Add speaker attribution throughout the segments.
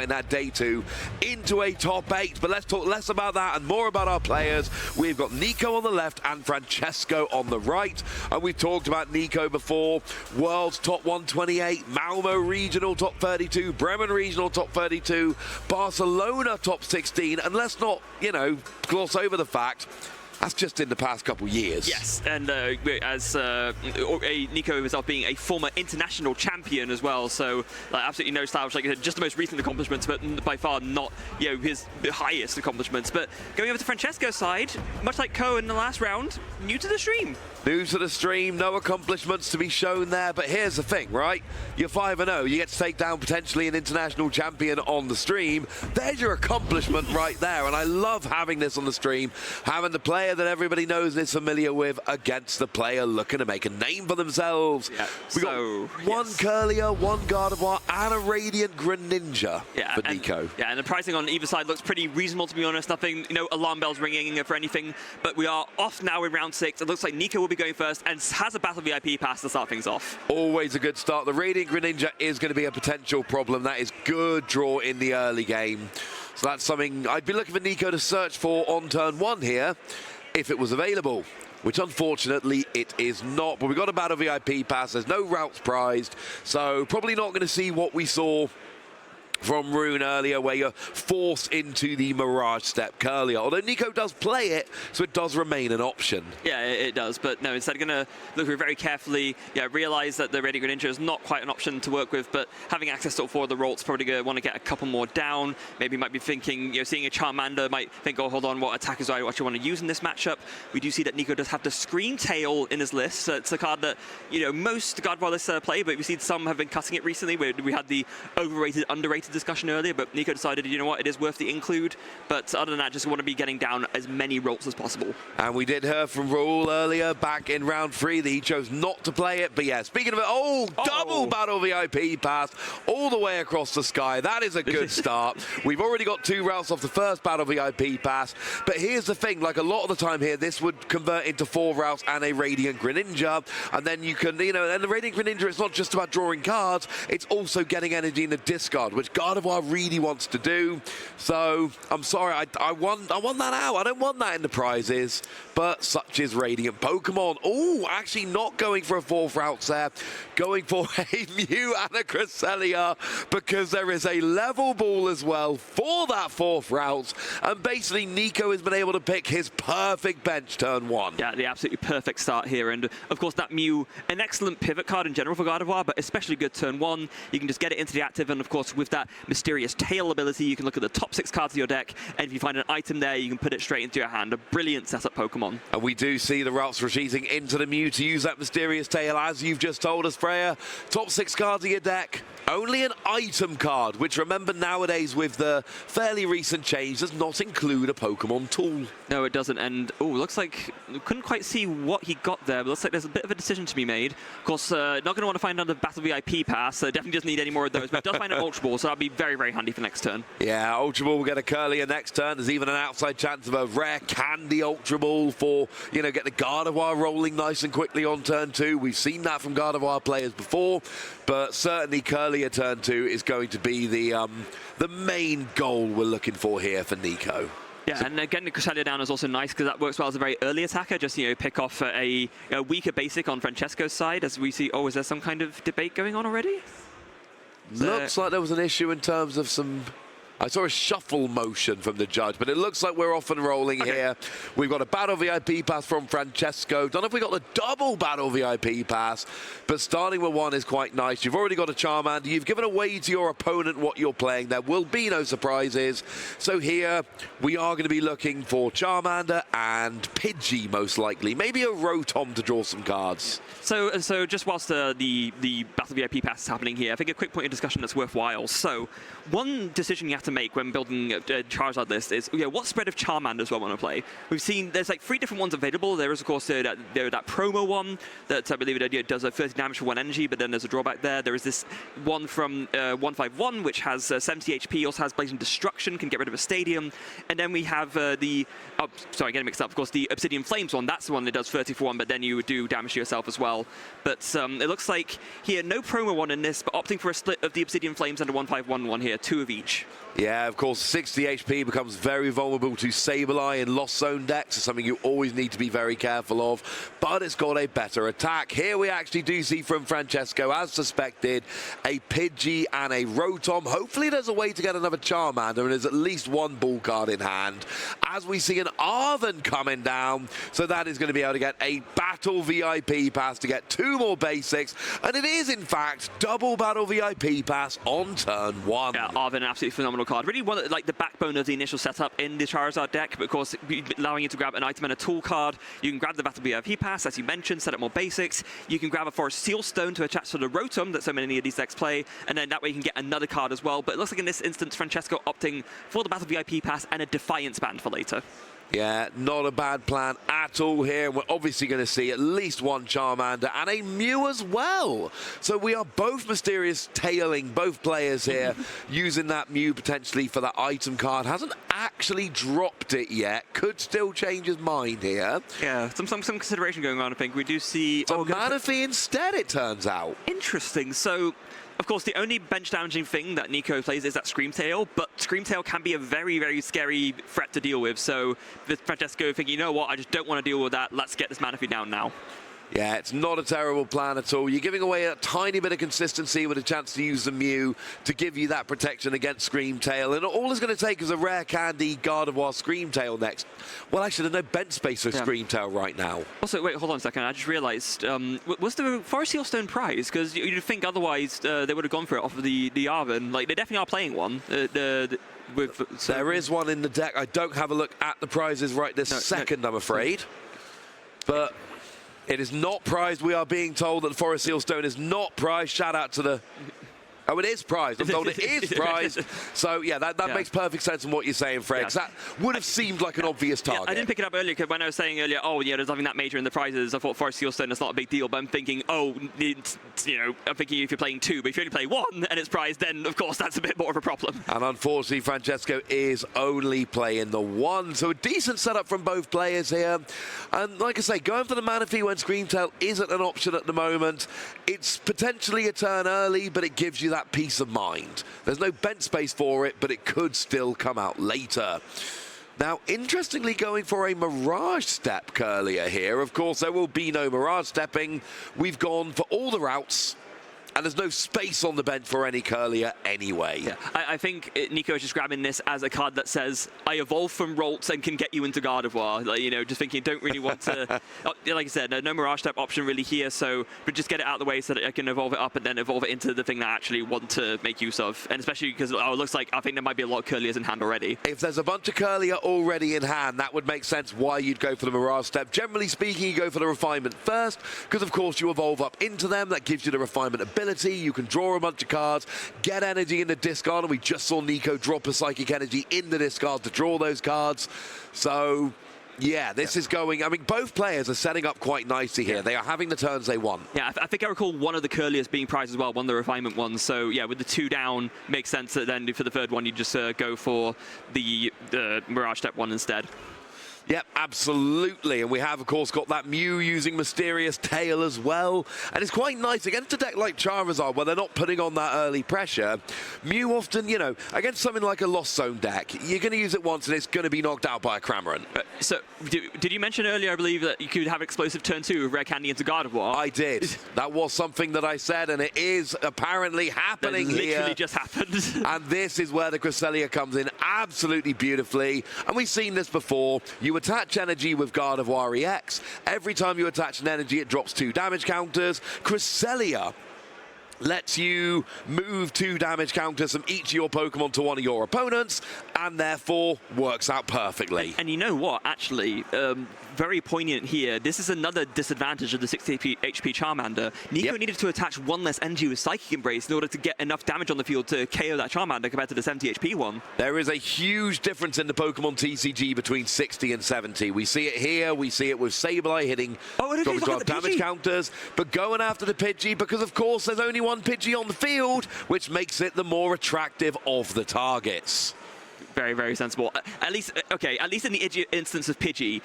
Speaker 1: starting that day 2 into a top 8. But let's talk less about that and more about our players. We've got Nico on the left and Francesco on the right. And we've talked about Nico before. World's top 128, Malmo Regional top 32, Bremen Regional top 32, Barcelona top 16. And let's not, gloss over the fact that's just in the past couple years.
Speaker 2: Yes, and as Nico himself being a former international champion as well, so absolutely no slouch. Like I said, just the most recent accomplishments, but by far not his highest accomplishments. But going over to Francesco's side, much like Ko in the last round, new to the stream.
Speaker 1: New to the stream, no accomplishments to be shown there. But here's the thing, right? You're 5-0. You get to take down potentially an international champion on the stream. There's your accomplishment right there. And I love having this on the stream, having the player that everybody knows and is familiar with against the player looking to make a name for themselves.
Speaker 2: Yeah.
Speaker 1: We got one Curlier, one Gardevoir, and a Radiant Greninja for Nico.
Speaker 2: Yeah, and the pricing on either side looks pretty reasonable, to be honest. Nothing, alarm bells ringing for anything. But we are off now in round 6. It looks like Nico will be going first and has a Battle VIP pass to start things off.
Speaker 1: Always a good start. The Radiant Greninja is going to be a potential problem. That is good draw in the early game. So that's something I'd be looking for Nico to search for on turn 1 here, if it was available, which unfortunately it is not. But we got a Battle VIP pass. There's no routes prized, so probably not going to see what we saw from Rune earlier, where you're forced into the Mirage Step Curlier. Although Nico does play it, so it does remain an option.
Speaker 2: Yeah, it does. But no, instead going to look very carefully, realize that the Radiant Greninja is not quite an option to work with, but having access to all 4 of the Rolts, probably going to want to get a couple more down. Maybe might be thinking, seeing a Charmander, might think, oh, hold on, what attackers do I actually want to use in this matchup? We do see that Nico does have the Scream Tail in his list. So it's a card that, most Gardevoir lists play, but we've seen some have been cutting it recently. We had the overrated, underrated discussion earlier, but Nico decided, it is worth the include. But other than that, just want to be getting down as many Rolts as possible.
Speaker 1: And we did hear from Raul earlier back in round 3 that he chose not to play it. But yeah, speaking of it, double Battle VIP pass all the way across the sky. That is a good start. We've already got 2 routes off the first Battle VIP pass. But here's the thing, like a lot of the time here, this would convert into 4 routes and a Radiant Greninja. And then you can, and the Radiant Greninja, it's not just about drawing cards, it's also getting energy in the discard, which Gardevoir really wants to do. So I'm sorry, I want that out. I don't want that in the prizes, but such is Radiant Pokemon. Oh, actually not going for a 4th route there, going for a Mew and a Cresselia, because there is a level ball as well for that 4th route. And basically Nico has been able to pick his perfect bench turn 1.
Speaker 2: Yeah, the absolutely perfect start here. And of course that Mew, an excellent pivot card in general for Gardevoir, but especially good turn 1. You can just get it into the active, and of course with that Mysterious Tail ability, you can look at the top 6 cards of your deck, and if you find an item there, you can put it straight into your hand. A brilliant setup Pokemon.
Speaker 1: And we do see the routes retreating into the Mew to use that Mysterious Tail, as you've just told us, Freya. Top 6 cards of your deck, only an item card, which remember nowadays with the fairly recent change does not include a Pokemon tool.
Speaker 2: No, it doesn't. And looks like we couldn't quite see what he got there, but looks like there's a bit of a decision to be made. Of course, not going to want to find another Battle VIP pass, so definitely doesn't need any more of those, but does find an Ultra Ball, so that'll be very handy for next turn.
Speaker 1: Yeah, Ultra Ball will get a Curlier next turn. There's even an outside chance of a rare Candy Ultra Ball for, get the Gardevoir rolling nice and quickly on turn 2. We've seen that from Gardevoir players before, but certainly Curlier turn 2 is going to be the main goal we're looking for here for Nico.
Speaker 2: Yeah, and getting the Cresselia down is also nice because that works well as a very early attacker. Just, pick off a weaker basic on Francesco's side, as we see. Oh, is there some kind of debate going on already?
Speaker 1: Looks like there was an issue in terms of some... I saw a shuffle motion from the judge, but it looks like we're off and rolling here. We've got a Battle VIP pass from Francesco. Don't know if we got the double Battle VIP pass, but starting with 1 is quite nice. You've already got a Charmander. You've given away to your opponent what you're playing. There will be no surprises. So here we are going to be looking for Charmander and Pidgey, most likely. Maybe a Rotom to draw some cards.
Speaker 2: So just whilst the Battle VIP pass is happening here, I think a quick point of discussion that's worthwhile. So one decision you have to make when building a Charizard list is, what spread of Charmanders do I want to play? We've seen there's like 3 different ones available. There is, of course, that promo one that I believe it does a 30 damage for 1 energy, but then there's a drawback there. There is this one from 151, which has 70 HP, also has Blazing Destruction, can get rid of a stadium. And then we have getting mixed up, of course, the Obsidian Flames one. That's the one that does 30 for 1, but then you do damage to yourself as well. But it looks like here, no promo one in this, but opting for a split of the Obsidian Flames and a 151 one here, 2 of each.
Speaker 1: Yeah, of course, 60 HP becomes very vulnerable to Sableye in Lost Zone decks. It's something you always need to be very careful of, but it's got a better attack. Here we actually do see from Francesco, as suspected, a Pidgey and a Rotom. Hopefully there's a way to get another Charmander, and there's at least one ball card in hand. As we see an Arven coming down, so that is going to be able to get a Battle VIP pass to get 2 more basics, and it is, in fact, double Battle VIP pass on turn 1.
Speaker 2: Yeah, Arven, an absolutely phenomenal card. Really one like the backbone of the initial setup in the Charizard deck, but of course allowing you to grab an item and a tool card. You can grab the Battle VIP pass, as you mentioned, set up more basics. You can grab a Forest Seal Stone to attach to the Rotom that so many of these decks play, and then that way you can get another card as well. But it looks like in this instance, Francesco opting for the Battle VIP pass and a Defiance band for later.
Speaker 1: Yeah, not a bad plan at all here. We're obviously going to see at least one Charmander and a Mew as well. So we are both mysterious tailing both players here, using that Mew potentially for that item card. Hasn't actually dropped it yet. Could still change his mind here.
Speaker 2: Yeah, some consideration going on, I think. We do see...
Speaker 1: So Manaphy instead, it turns out.
Speaker 2: Interesting. So... Of course, the only bench damaging thing that Nico plays is that Screamtail, but Screamtail can be a very, very scary threat to deal with. So with Francesco thinking, you know what, I just don't want to deal with that. Let's get this Manaphy down now.
Speaker 1: Yeah, it's not a terrible plan at all. You're giving away a tiny bit of consistency with a chance to use the Mew to give you that protection against Screamtail. And all it's going to take is a rare candy Gardevoir Screamtail next. Well, actually, there's no bench space for Screamtail right now. Also,
Speaker 2: wait, hold on a second. I just realized, was the Forest Seal Stone prize? Because you'd think otherwise they would have gone for it off of the Arven. Like, they definitely are playing one.
Speaker 1: There is one in the deck. I don't have a look at the prizes right this second, I'm afraid. But... it is not prized. We are being told that the Forest Seal Stone is not prized. Shout out to the... oh, it is prized. I'm told it is prized. So, yeah, that makes perfect sense in what you're saying, Fred. Yeah. That would have seemed like an obvious target.
Speaker 2: Yeah, I didn't pick it up earlier because when I was saying earlier, there's nothing that major in the prizes, I thought Forest Seal Stone is not a big deal. But I'm thinking, I'm thinking if you're playing 2, but if you only play 1 and it's prized, then, of course, that's a bit more of a problem.
Speaker 1: And unfortunately, Francesco is only playing the 1. So a decent setup from both players here. And like I say, going for the Manaphy when Screamtail isn't an option at the moment. It's potentially a turn early, but it gives you that peace of mind. There's no bench space for it, but it could still come out later. Now, interestingly, going for a Mirage Step Curlier here. Of course, there will be no Mirage Stepping. We've gone for all the routes, and there's no space on the bench for any Curlier anyway.
Speaker 2: Yeah, I think Nico is just grabbing this as a card that says, I evolve from Ralts and can get you into Gardevoir. Like, just thinking, don't really want to... like I said, no Mirage Step option really here, but just get it out of the way so that I can evolve it up and then evolve it into the thing that I actually want to make use of. And especially because it looks like I think there might be a lot of Curliers in hand already.
Speaker 1: If there's a bunch of Curlier already in hand, that would make sense why you'd go for the Mirage Step. Generally speaking, you go for the Refinement first, because of course you evolve up into them. That gives you the Refinement ability. You can draw a bunch of cards, get energy in the discard, and we just saw Nico drop a Psychic Energy in the discard to draw those cards. So, yeah, this is going... I mean, both players are setting up quite nicely here. They are having the turns they want.
Speaker 2: Yeah, I think I recall one of the Curliers being prized as well, one of the Refinement ones. So, yeah, with the 2 down, makes sense that then for the third one, you just go for the Mirage Step one instead.
Speaker 1: Yep, absolutely. And we have, of course, got that Mew using Mysterious Tail as well. And it's quite nice against a deck like Charizard, where they're not putting on that early pressure. Mew often, against something like a Lost Zone deck, you're going to use it once and it's going to be knocked out by a Cramorant.
Speaker 2: So, did you mention earlier, I believe, that you could have explosive turn 2 with Rare Candy into Gardevoir?
Speaker 1: I did. That was something that I said, and it is apparently happening here.
Speaker 2: Literally just happened.
Speaker 1: And this is where the Cresselia comes in absolutely beautifully. And we've seen this before. You attach energy with Gardevoir EX. Every time you attach an energy, it drops 2 damage counters. Cresselia lets you move 2 damage counters from each of your Pokemon to one of your opponents, and therefore works out perfectly.
Speaker 2: And you know what, actually, very poignant here. This is another disadvantage of the 60 HP Charmander. Nico needed to attach one less energy with Psychic Embrace in order to get enough damage on the field to KO that Charmander compared to the 70 HP one.
Speaker 1: There is a huge difference in the Pokemon TCG between 60 and 70. We see it here, we see it with Sableye hitting 12 damage counters, but going after the Pidgey because, of course, there's only one Pidgey on the field, which makes it the more attractive of the targets.
Speaker 2: Very, very sensible. At least in the instance of Pidgey,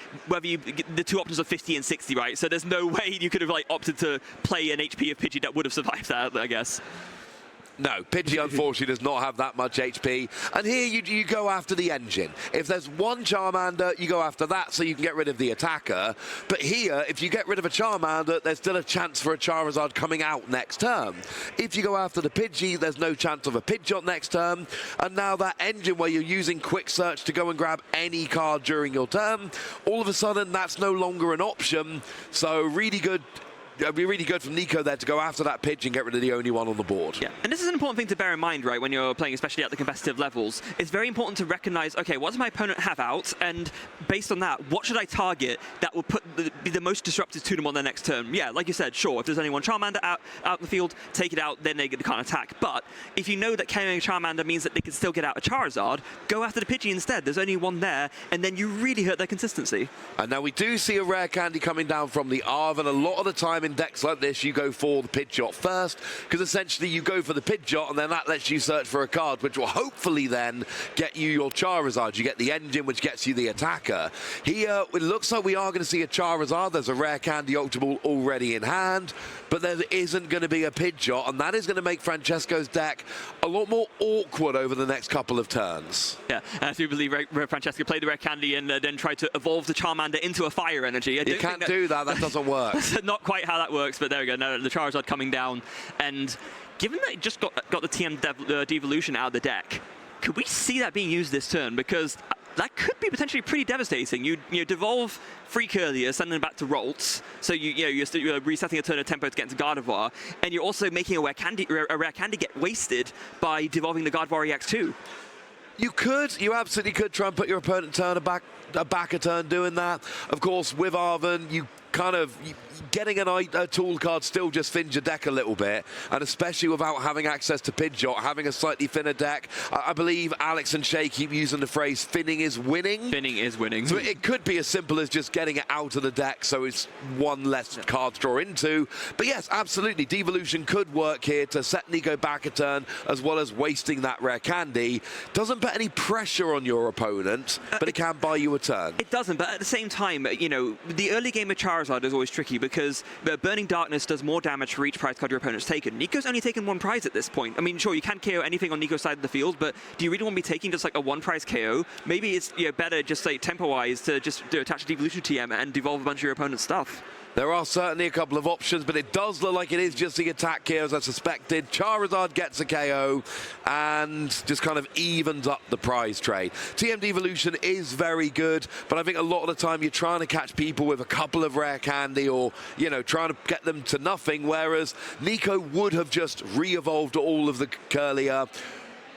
Speaker 2: the two options are 50 and 60, right? So there's no way you could have like opted to play an HP of Pidgey that would have survived that, I guess.
Speaker 1: No, Pidgey unfortunately does not have that much HP. And here you go after the engine. If there's one Charmander, you go after that so you can get rid of the attacker. But here, if you get rid of a Charmander, there's still a chance for a Charizard coming out next turn. If you go after the Pidgey, there's no chance of a Pidgeot next turn. And now that engine where you're using Quick Search to go and grab any card during your turn, all of a sudden that's no longer an option. So really good. It'd be really good from Nico there to go after that pitch and get rid of the only one on the board.
Speaker 2: Yeah, and this is an important thing to bear in mind, right, when you're playing, especially at the competitive levels. It's very important to recognize, okay, what does my opponent have out? And based on that, what should I target that will be the most disruptive to them on their next turn? Yeah, like you said, sure, if there's only one Charmander out in the field, take it out, then they can't attack. But if you know that carrying a Charmander means that they can still get out a Charizard, go after the Pidgey instead. There's only one there, and then you really hurt their consistency.
Speaker 1: And now we do see a rare candy coming down from the Arv, and a lot of the time in decks like this, you go for the Pidgeot first, because essentially you go for the Pidgeot, and then that lets you search for a card, which will hopefully then get you your Charizard. You get the engine, which gets you the attacker. Here, it looks like we are going to see a Charizard. There's a rare candy Octoball already in hand, but there isn't going to be a Pidgeot, and that is going to make Francesco's deck a lot more awkward over the next couple of turns.
Speaker 2: Yeah, I do believe Francesco played the rare candy and then tried to evolve the Charmander into a fire energy.
Speaker 1: You can't do that. That doesn't work.
Speaker 2: That's not quite how that works, but there we go. Now the Charizard coming down, and given that it just got the TM devolution out of the deck, could we see that being used this turn? Because that could be potentially pretty devastating. You devolve Freak earlier, sending them back to Rolts, so you're resetting a turn of tempo to get into Gardevoir, and you're also making a rare candy get wasted by devolving the Gardevoir EX2.
Speaker 1: You absolutely could try and put your opponent back a turn doing that. Of course, with Arven, you kind of getting a tool card still just thins your deck a little bit, and especially without having access to Pidgeot, having a slightly thinner deck. I believe Alex and Shay keep using the phrase "thinning is winning."
Speaker 2: Thinning is winning.
Speaker 1: So it could be as simple as just getting it out of the deck, so it's one less card to draw into. But yes, absolutely, devolution could work here to set Nico back a turn, as well as wasting that rare candy. Doesn't put any pressure on your opponent, but it can buy you a turn.
Speaker 2: It doesn't, but at the same time, the early game of Charizard is always tricky because Burning Darkness does more damage for each prize card your opponent's taken. Nico's only taken one prize at this point. I mean, sure, you can KO anything on Nico's side of the field, but do you really want to be taking just like a one prize KO? Maybe it's better just like tempo-wise to just attach a devolution TM and devolve a bunch of your opponent's stuff.
Speaker 1: There are certainly a couple of options, but it does look like it is just the attack here, as I suspected. Charizard gets a KO and just kind of evens up the prize trade. TM Devolution is very good, but I think a lot of the time you're trying to catch people with a couple of rare candy or, trying to get them to nothing, whereas Nico would have just re-evolved all of the Curlier,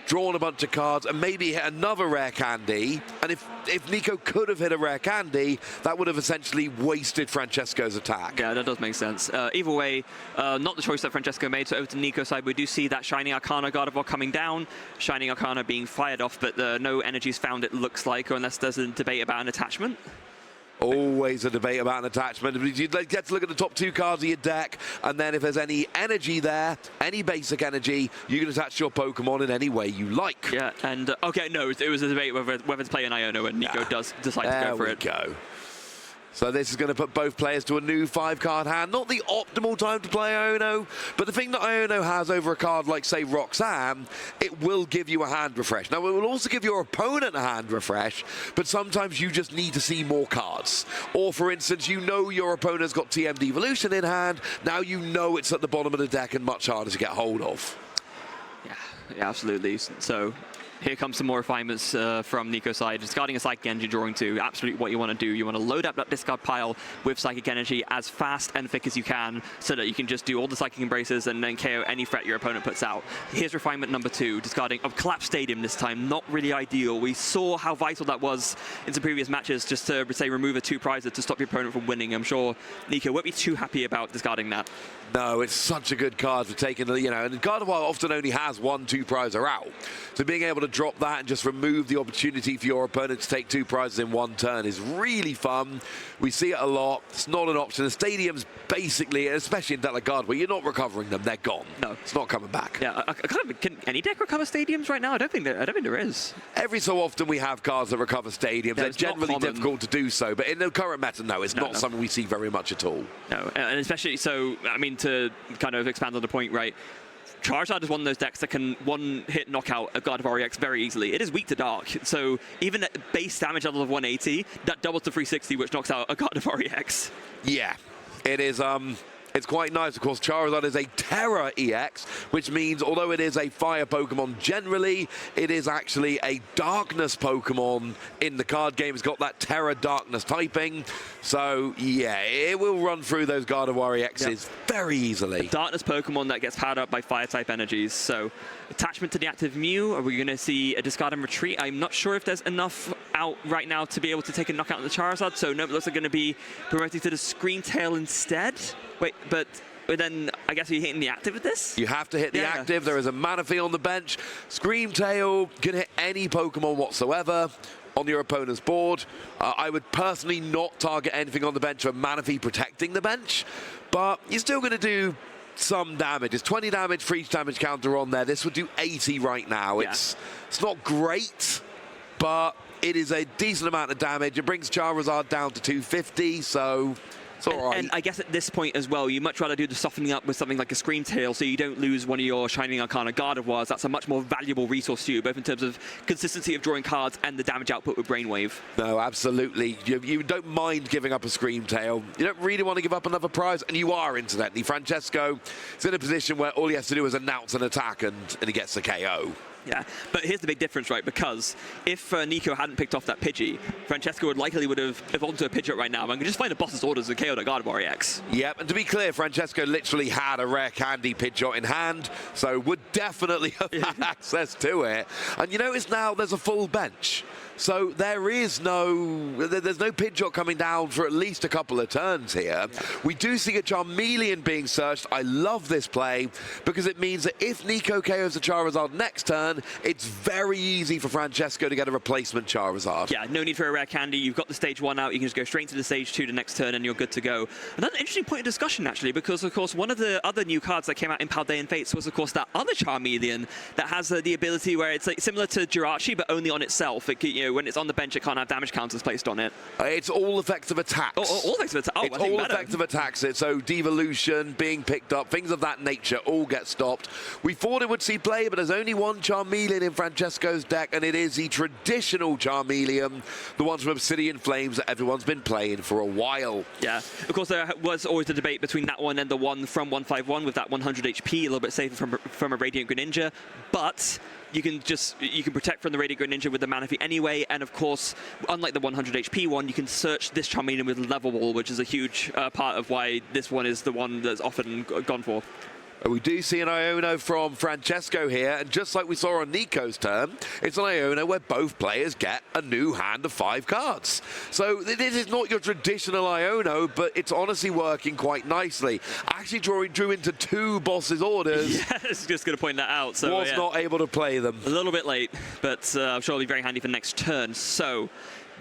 Speaker 1: drawn a bunch of cards, and maybe hit another rare candy. And if Nico could have hit a rare candy, that would have essentially wasted Francesco's attack.
Speaker 2: Yeah, that does make sense. Either way, not the choice that Francesco made, so over to Nico's side, we do see that Shining Arcana Gardevoir coming down, Shining Arcana being fired off, but no energies found, it looks like, or unless there's a debate about an attachment.
Speaker 1: Always a debate about an attachment. You get to look at the top two cards of your deck, and then if there's any energy there, any basic energy, you can attach your Pokemon in any way you like.
Speaker 2: Yeah, and okay, no, it was a debate whether to play an Iono, and Nico does decide to go for it.
Speaker 1: There we go. So this is going to put both players to a new 5-card hand. Not the optimal time to play Iono, but the thing that Iono has over a card like, say, Roxanne, it will give you a hand refresh. Now, it will also give your opponent a hand refresh, but sometimes you just need to see more cards. Or, for instance, your opponent's got TM Devolution in hand. Now you know it's at the bottom of the deck and much harder to get hold of.
Speaker 2: Yeah, absolutely. So Here comes some more refinements from Nico's side. Discarding a Psychic Energy, drawing 2. Absolutely what you want to do. You want to load up that discard pile with Psychic Energy as fast and thick as you can so that you can just do all the Psychic Embraces and then KO any threat your opponent puts out. Here's refinement number 2, discarding a Collapsed Stadium this time. Not really ideal. We saw how vital that was in some previous matches just to, say, remove a 2-prizer to stop your opponent from winning. I'm sure Nico won't be too happy about discarding that.
Speaker 1: No, it's such a good card for taking the, and Gardevoir often only has 1 2-prizer out. So being able to drop that and just remove the opportunity for your opponent to take 2 prizes in 1 turn is really fun. We see it a lot. It's not an option. The stadiums basically, especially in deck like Gardevoir, you're not recovering them. They're gone. No. It's not coming back.
Speaker 2: Yeah, can any deck recover stadiums right now? I don't think there is.
Speaker 1: Every so often we have cards that recover stadiums.
Speaker 2: Yeah,
Speaker 1: they're generally difficult to do so. But in the current meta, no, it's not something we see very much at all.
Speaker 2: No, and especially so, I mean, to kind of expand on the point, right? Charizard is one of those decks that can one-hit knockout a Gardevoir EX very easily. It is weak to Dark, so even at base damage level of 180, that doubles to 360, which knocks out a Gardevoir EX.
Speaker 1: Yeah, it is. It's quite nice. Of course, Charizard is a Terra EX, which means although it is a fire Pokemon generally, it is actually a darkness Pokemon in the card game. It's got that Terra darkness typing. So, yeah, it will run through those Gardevoir EXs very easily.
Speaker 2: A darkness Pokemon that gets powered up by fire-type energies. So, attachment to the active Mew. Are we going to see a discard and retreat? I'm not sure if there's enough out right now to be able to take a knockout on the Charizard. So, no, it looks like going to be promoting to the Scream Tail instead. Wait, but then I guess you're hitting the active with this?
Speaker 1: You have to hit the active. There is a Manaphy on the bench. Scream Tail can hit any Pokemon whatsoever on your opponent's board. I would personally not target anything on the bench for Manaphy protecting the bench, but you're still going to do some damage. It's 20 damage for each damage counter on there. This would do 80 right now.
Speaker 2: Yeah.
Speaker 1: It's not great, but it is a decent amount of damage. It brings Charizard down to 250, so it's all right.
Speaker 2: And I guess at this point as well, you'd much rather do the softening up with something like a Scream Tail so you don't lose one of your Shining Arcana Gardevoirs. That's a much more valuable resource to you, both in terms of consistency of drawing cards and the damage output with Brainwave.
Speaker 1: No, absolutely. You don't mind giving up a Scream Tail. You don't really want to give up another prize, and you are, incidentally. Francesco is in a position where all he has to do is announce an attack and he gets the KO.
Speaker 2: Yeah, but here's the big difference, right? Because if Nico hadn't picked off that Pidgey, Francesco would have evolved to a Pidgeot right now and could just find a boss's orders and KO that Gardevoir EX.
Speaker 1: Yep, and to be clear, Francesco literally had a rare candy Pidgeot in hand, so would definitely have had access to it. And you notice now there's a full bench. So there's no Pidgeot coming down for at least a couple of turns here. Yeah. We do see a Charmeleon being searched. I love this play because it means that if Nico KOs the Charizard next turn, it's very easy for Francesco to get a replacement Charizard.
Speaker 2: Yeah, no need for a rare candy. You've got the stage 1 out. You can just go straight to the stage 2 the next turn and you're good to go. Another interesting point of discussion, actually, because, of course, one of the other new cards that came out in Paldean and Fates was, of course, that other Charmeleon that has the ability where it's like similar to Jirachi, but only on itself. It can, when it's on the bench, it can't have damage counters placed on it.
Speaker 1: It's all effective attacks.
Speaker 2: All effective attacks.
Speaker 1: It's all effective attacks. So devolution, being picked up, things of that nature all get stopped. We thought it would see play, but there's only one Charmeleon in Francesco's deck, and it is the traditional Charmeleon, the ones from Obsidian Flames that everyone's been playing for a while. Yeah,
Speaker 2: of course, there was always a debate between that one and the one from 151 with that 100 HP, a little bit safer from a Radiant Greninja, but you can protect from the Radiant Greninja with the Manaphy anyway, and of course, unlike the 100 HP one, you can search this Charmeleon with Level Wall, which is a huge part of why this one is the one that's often gone for.
Speaker 1: We do see an Iono from Francesco here, and just like we saw on Nico's turn, it's an Iono where both players get a new hand of 5 cards. So this is not your traditional Iono, but it's honestly working quite nicely. Actually drew into 2 bosses' orders.
Speaker 2: Yes, just going to point that out. So
Speaker 1: was not able to play them.
Speaker 2: A little bit late, but I'm sure it'll be very handy for next turn. So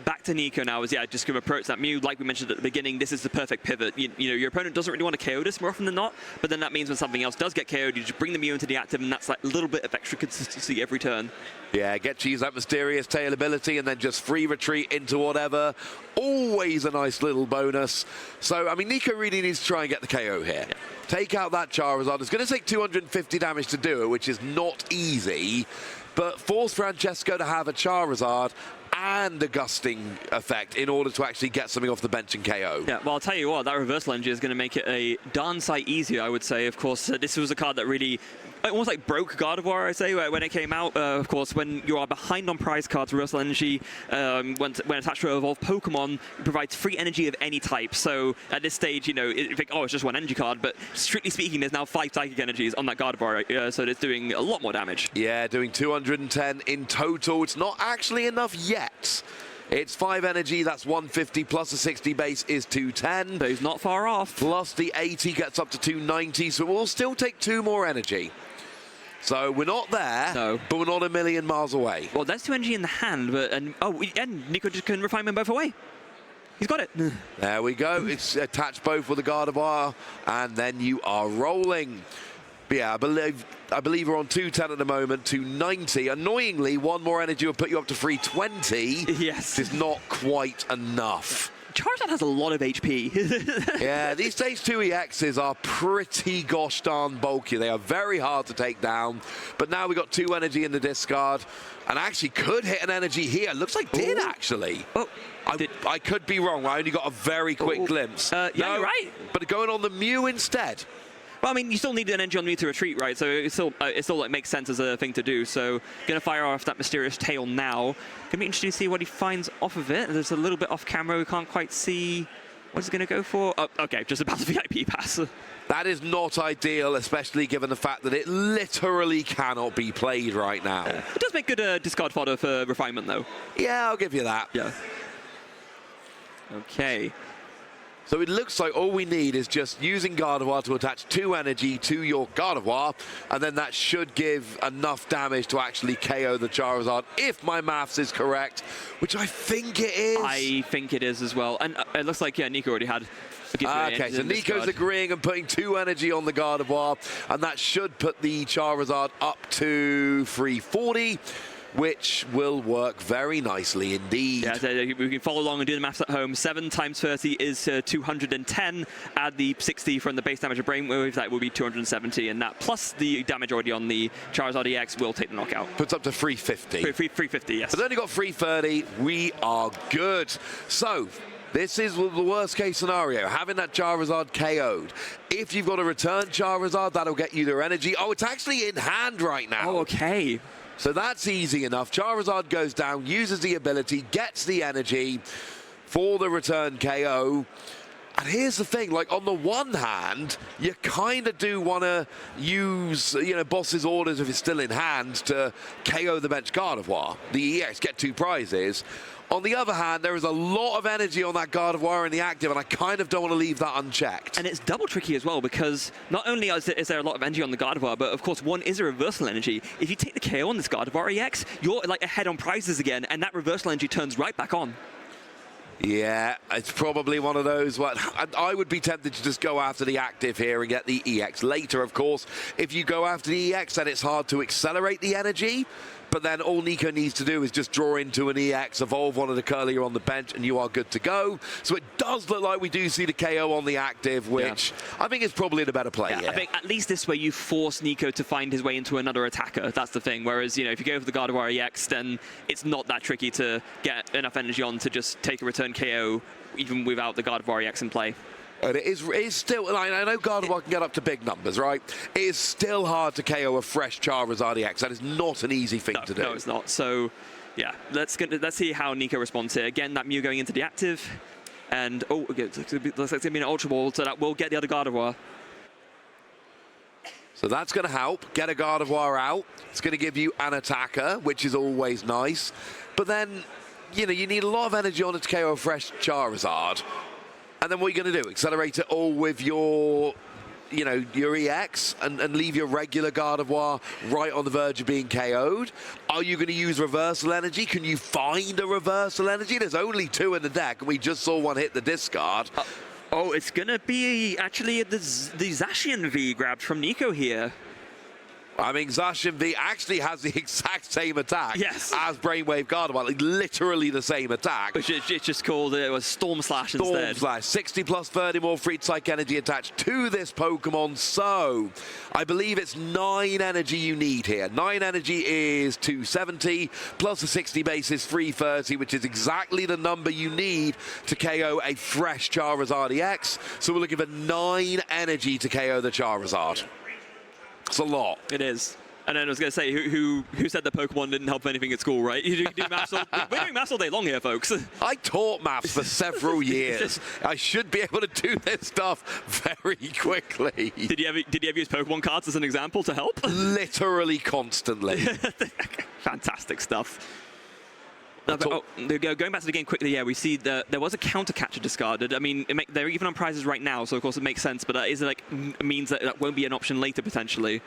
Speaker 2: back to Nico now, just going to approach that Mew. Like we mentioned at the beginning, this is the perfect pivot. You know, your opponent doesn't really want to KO this more often than not, but then that means when something else does get KO'd, you just bring the Mew into the active, and that's like a little bit of extra consistency every turn.
Speaker 1: Yeah, get to use that Mysterious Tail ability and then just free retreat into whatever. Always a nice little bonus. So, I mean, Nico really needs to try and get the KO here. Yeah. Take out that Charizard. It's going to take 250 damage to do it, which is not easy, but force Francesco to have a Charizard and a gusting effect in order to actually get something off the bench and KO.
Speaker 2: Yeah, well, I'll tell you what, that reversal energy is going to make it a darn sight easier, I would say. Of course, this was a card that really almost like broke Gardevoir, I say, when it came out. Of course, when you are behind on prize cards, Reversal Energy, when attached to an evolved Pokemon, provides free energy of any type. So at this stage, you know, you think, oh, it's just one energy card, but strictly speaking, there's now 5 Psychic Energies on that Gardevoir, so it's doing a lot more damage.
Speaker 1: Yeah, doing 210 in total. It's not actually enough yet. It's 5 energy, that's 150, plus a 60 base is 210.
Speaker 2: But he's not far off.
Speaker 1: Plus the 80 gets up to 290, so we'll still take 2 more energy. So we're not there,
Speaker 2: no,
Speaker 1: but we're not a million miles away.
Speaker 2: Well, there's 2 energy in the hand, but and Nico just couldn't refine them both away. He's got it.
Speaker 1: There we go. It's attached both with the Gardevoir, and then you are rolling. But yeah, I believe we're on 210 at the moment, 290. Annoyingly, 1 more energy will put you up to 320.
Speaker 2: Yes.
Speaker 1: Which is not quite enough.
Speaker 2: Charizard has a lot of HP.
Speaker 1: Yeah, these stage 2 EXs are pretty gosh darn bulky. They are very hard to take down. But now we've got 2 energy in the discard. And actually could hit an energy here. Looks like did actually.
Speaker 2: Oh,
Speaker 1: I could be wrong. I only got a very quick glimpse.
Speaker 2: Yeah,
Speaker 1: no,
Speaker 2: you're right.
Speaker 1: But going on the Mew instead.
Speaker 2: Well, I mean, you still need an energy on Mew to retreat, right? So it still like, makes sense as a thing to do. So going to fire off that Mysterious Tail now. Going to be interesting to see what he finds off of it. There's a little bit off camera. We can't quite see what he's going to go for. Oh, okay, just about the VIP pass.
Speaker 1: That is not ideal, especially given the fact that it literally cannot be played right now.
Speaker 2: It does make good discard fodder for refinement, though.
Speaker 1: Yeah, I'll give you that.
Speaker 2: Yeah. Okay.
Speaker 1: So it looks like all we need is just using Gardevoir to attach 2 energy to your Gardevoir, and then that should give enough damage to actually KO the Charizard, if my maths is correct, which I think it is.
Speaker 2: I think it is as well. And it looks like, yeah, Nico already had...
Speaker 1: Okay, so Nico's agreeing and putting 2 energy on the Gardevoir, and that should put the Charizard up to 340. Which will work very nicely indeed. Yeah,
Speaker 2: so we can follow along and do the maths at home. 7 times 30 is 210. Add the 60 from the base damage of Brainwave, that will be 270. And that plus the damage already on the Charizard EX will take the knockout.
Speaker 1: Puts up to 350.
Speaker 2: 350, yes.
Speaker 1: But only got 330. We are good. So this is the worst case scenario, having that Charizard KO'd. If you've got a return Charizard, that'll get you their energy. Oh, it's actually in hand right now.
Speaker 2: Oh, okay.
Speaker 1: So that's easy enough. Charizard goes down, uses the ability, gets the energy for the return KO. And here's the thing, like on the one hand, you kind of do want to use, you know, boss's orders if it's still in hand to KO the bench Gardevoir. The EX get 2 prizes. On the other hand, there is a lot of energy on that Gardevoir in the active, and I kind of don't want to leave that unchecked.
Speaker 2: And it's double tricky as well, because not only is there a lot of energy on the Gardevoir, but of course one is a reversal energy. If you take the KO on this Gardevoir EX, you're like ahead on prizes again, and that reversal energy turns right back on.
Speaker 1: Yeah, it's probably one of those. Well, I would be tempted to just go after the active here and get the EX later, of course. If you go after the EX, then it's hard to accelerate the energy. But then all Nico needs to do is just draw into an EX, evolve one of the Curlier on the bench, and you are good to go. So it does look like we do see the KO on the active, which I think is probably the better play.
Speaker 2: Yeah, I think at least this way you force Nico to find his way into another attacker. That's the thing. Whereas, you know, if you go for the Gardevoir EX, then it's not that tricky to get enough energy on to just take a return KO, even without the Gardevoir EX in play.
Speaker 1: And it is still, and I know Gardevoir can get up to big numbers, right? It is still hard to KO a fresh Charizard EX. That is not an easy thing to do.
Speaker 2: No, it's not. So, yeah, let's see how Nico responds here. Again, that Mew going into the active. And, oh, okay, looks like it's going to be an Ultra Ball, so that will get the other Gardevoir.
Speaker 1: So that's going to help. Get a Gardevoir out. It's going to give you an attacker, which is always nice. But then, you know, you need a lot of energy on it to KO a fresh Charizard. And then what are you going to do? Accelerate it all with your, you know, your EX and leave your regular Gardevoir right on the verge of being KO'd? Are you going to use reversal energy? Can you find a reversal energy? There's only 2 in the deck, and we just saw one hit the discard.
Speaker 2: Oh, it's going to be actually the Zacian V grabbed from Nico here.
Speaker 1: I mean, Zacian V actually has the exact same attack as Brainwave Gardevoir, like literally the same attack.
Speaker 2: Which it's just called Storm Slash instead.
Speaker 1: Storm Slash, 60 plus 30 more free Psych energy attached to this Pokemon. So, I believe it's 9 energy you need here. 9 energy is 270, plus a 60 base is 330, which is exactly the number you need to KO a fresh Charizard EX. So we're looking for 9 energy to KO the Charizard. It's a lot.
Speaker 2: It is. And then I was going to say, who said that Pokemon didn't help anything at school, right? You do maths we're doing maths all day long here, folks.
Speaker 1: I taught maths for several years. I should be able to do this stuff very quickly.
Speaker 2: Did you ever use Pokemon cards as an example to help?
Speaker 1: Literally constantly.
Speaker 2: Fantastic stuff. Going back to the game quickly, yeah, we see that there was a counter catcher discarded. I mean, they're even on prizes right now, so of course it makes sense, but that means that won't be an option later potentially.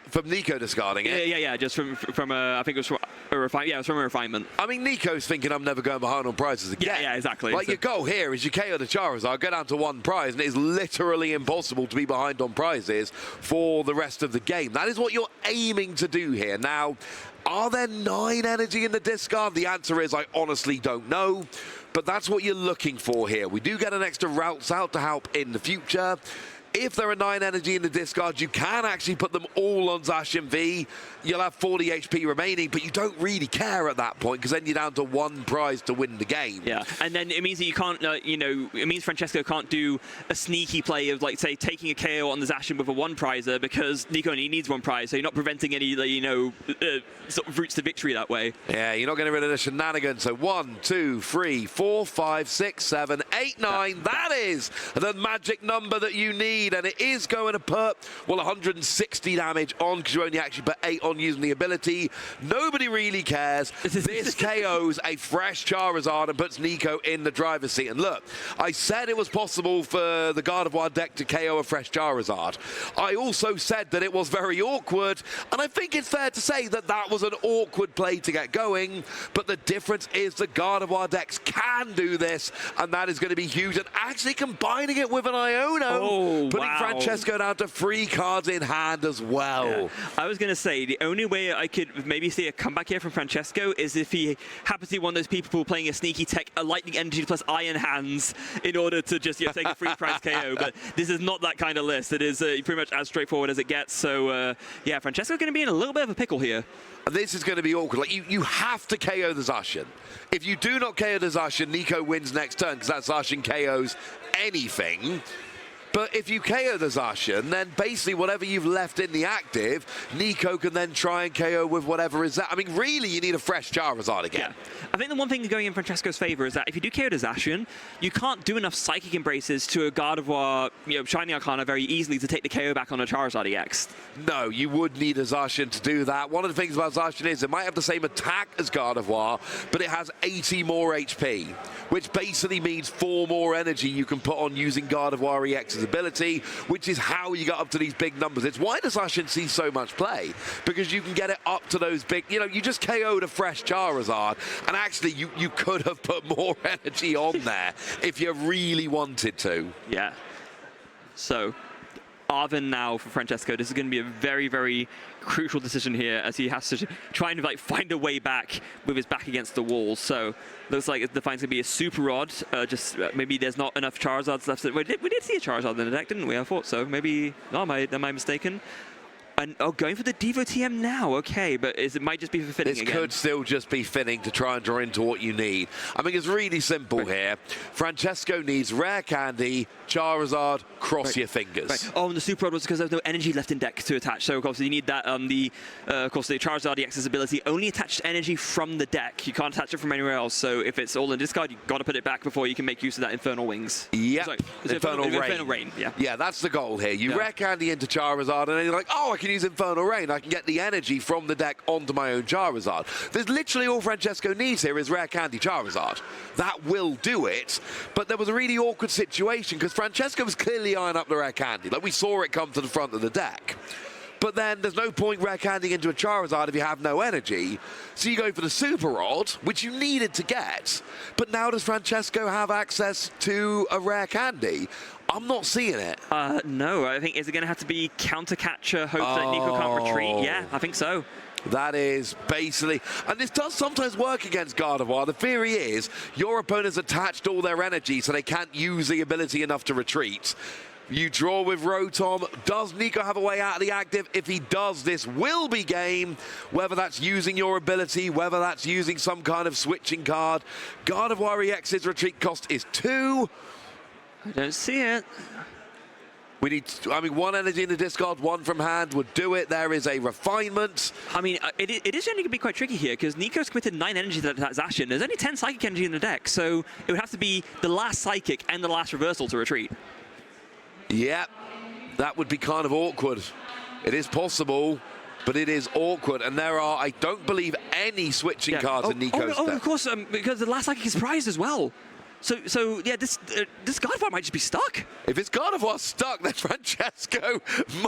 Speaker 1: From Nico discarding it?
Speaker 2: Yeah, just from I think it was from a refinement. Yeah, it was from a refinement.
Speaker 1: I mean, Nico's thinking I'm never going behind on prizes again.
Speaker 2: Yeah, exactly.
Speaker 1: Like, your goal here is you KO the Charizard, go down to 1 prize, and it is literally impossible to be behind on prizes for the rest of the game. That is what you're aiming to do here. Now, are there 9 energy in the discard? The answer is I honestly don't know, but that's what you're looking for here. We do get an extra routes out to help in the future. If there are 9 energy in the discard, you can actually put them all on Zacian V. You'll have 40 HP remaining, but you don't really care at that point because then you're down to 1 prize to win the game.
Speaker 2: Yeah, and then it means that you can't, it means Francesco can't do a sneaky play of, like, say, taking a KO on the Zacian with a 1 prizer because Nico only needs 1 prize, so you're not preventing any, sort of routes to victory that way.
Speaker 1: Yeah, you're not getting rid of the shenanigans. So 1, 2, 3, 4, 5, 6, 7, 8, 9. That is the magic number that you need. And it is going to put, 160 damage on because you only actually put 8 on using the ability. Nobody really cares. This KOs a fresh Charizard and puts Nico in the driver's seat. And look, I said it was possible for the Gardevoir deck to KO a fresh Charizard. I also said that it was very awkward, and I think it's fair to say that that was an awkward play to get going, but the difference is the Gardevoir decks can do this, and that is going to be huge. And actually combining it with an Iono, putting Francesco down to 3 cards in hand as well.
Speaker 2: Yeah. I was going to say, the only way I could maybe see a comeback here from Francesco is if he happens to be one of those people playing a sneaky tech, a lightning energy plus iron hands in order to just take a free prize KO. But this is not that kind of list. It is pretty much as straightforward as it gets. So, yeah, Francesco's going to be in a little bit of a pickle here.
Speaker 1: This is going to be awkward. Like, you have to KO the Zacian. If you do not KO the Zacian, Nico wins next turn because that Zacian KOs anything. But if you KO the Zacian, then basically whatever you've left in the active, Nico can then try and KO with whatever is that. I mean, really, you need a fresh Charizard again.
Speaker 2: Yeah. I think the one thing going in Francesco's favor is that if you do KO the Zacian, you can't do enough Psychic Embraces to a Gardevoir, Shiny Arcana very easily to take the KO back on a Charizard EX.
Speaker 1: No, you would need a Zacian to do that. One of the things about Zacian is it might have the same attack as Gardevoir, but it has 80 more HP, which basically means 4 more energy you can put on using Gardevoir EX's ability, which is how you get up to these big numbers. It's why the Zacian sees so much play, because you can get it up to those big, you just KO'd a fresh Charizard, and actually you could have put more energy on there if you really wanted to.
Speaker 2: Yeah. So, Arven now for Francesco. This is going to be a very, very crucial decision here as he has to try and find a way back with his back against the wall. So looks like the fight's going to be a super rod. Maybe there's not enough Charizards left. We did see a Charizard in the deck, didn't we? I thought so. Maybe. No, am I mistaken? And going for the Devo TM now, okay, but it might just be for fitting again.
Speaker 1: This could still just be fitting to try and draw into what you need. I mean, it's really simple here. Francesco needs Rare Candy, Charizard, cross your fingers.
Speaker 2: Right. Oh, and the Super Rod was because there's no energy left in deck to attach, so of course you need that. Of course, the Charizard EX's ability only attaches energy from the deck. You can't attach it from anywhere else, so if it's all in discard, you've got to put it back before you can make use of that Infernal Wings.
Speaker 1: Yeah, Infernal
Speaker 2: Rain.
Speaker 1: Yeah, that's the goal here. You Rare Candy into Charizard, and then you're like, oh, I can use Infernal Rain. I can get the energy from the deck onto my own Charizard. There's literally all Francesco needs here is Rare Candy Charizard. That will do it, but there was a really awkward situation because Francesco was clearly eyeing up the Rare Candy. Like, we saw it come to the front of the deck. But then there's no point Rare Candying into a Charizard if you have no energy. So you go for the Super Rod, which you needed to get. But now does Francesco have access to a Rare Candy? I'm not seeing it.
Speaker 2: No, I think, is it going to have to be Counter Catcher, hope that Nico can't retreat? Yeah, I think so.
Speaker 1: That is basically, and this does sometimes work against Gardevoir. The theory is your opponent's attached all their energy so they can't use the ability enough to retreat. You draw with Rotom. Does Nico have a way out of the active? If he does, this will be game. Whether that's using your ability, whether that's using some kind of switching card. Gardevoir EX's retreat cost is 2.
Speaker 2: I don't see it.
Speaker 1: We need, I mean, 1 energy in the discard, 1 from hand would do it. There is a refinement.
Speaker 2: I mean, it is generally going to be quite tricky here because Nico's committed 9 energy to that Zacian. There's only 10 Psychic energy in the deck, so it would have to be the last Psychic and the last Reversal to retreat.
Speaker 1: Yeah, that would be kind of awkward. It is possible, but it is awkward. And there are, I don't believe, any switching cards in Nico's deck.
Speaker 2: Of course, because the last Psychic is prized as well. So yeah, this Gardevoir might just be stuck.
Speaker 1: If it's Gardevoir stuck, then Francesco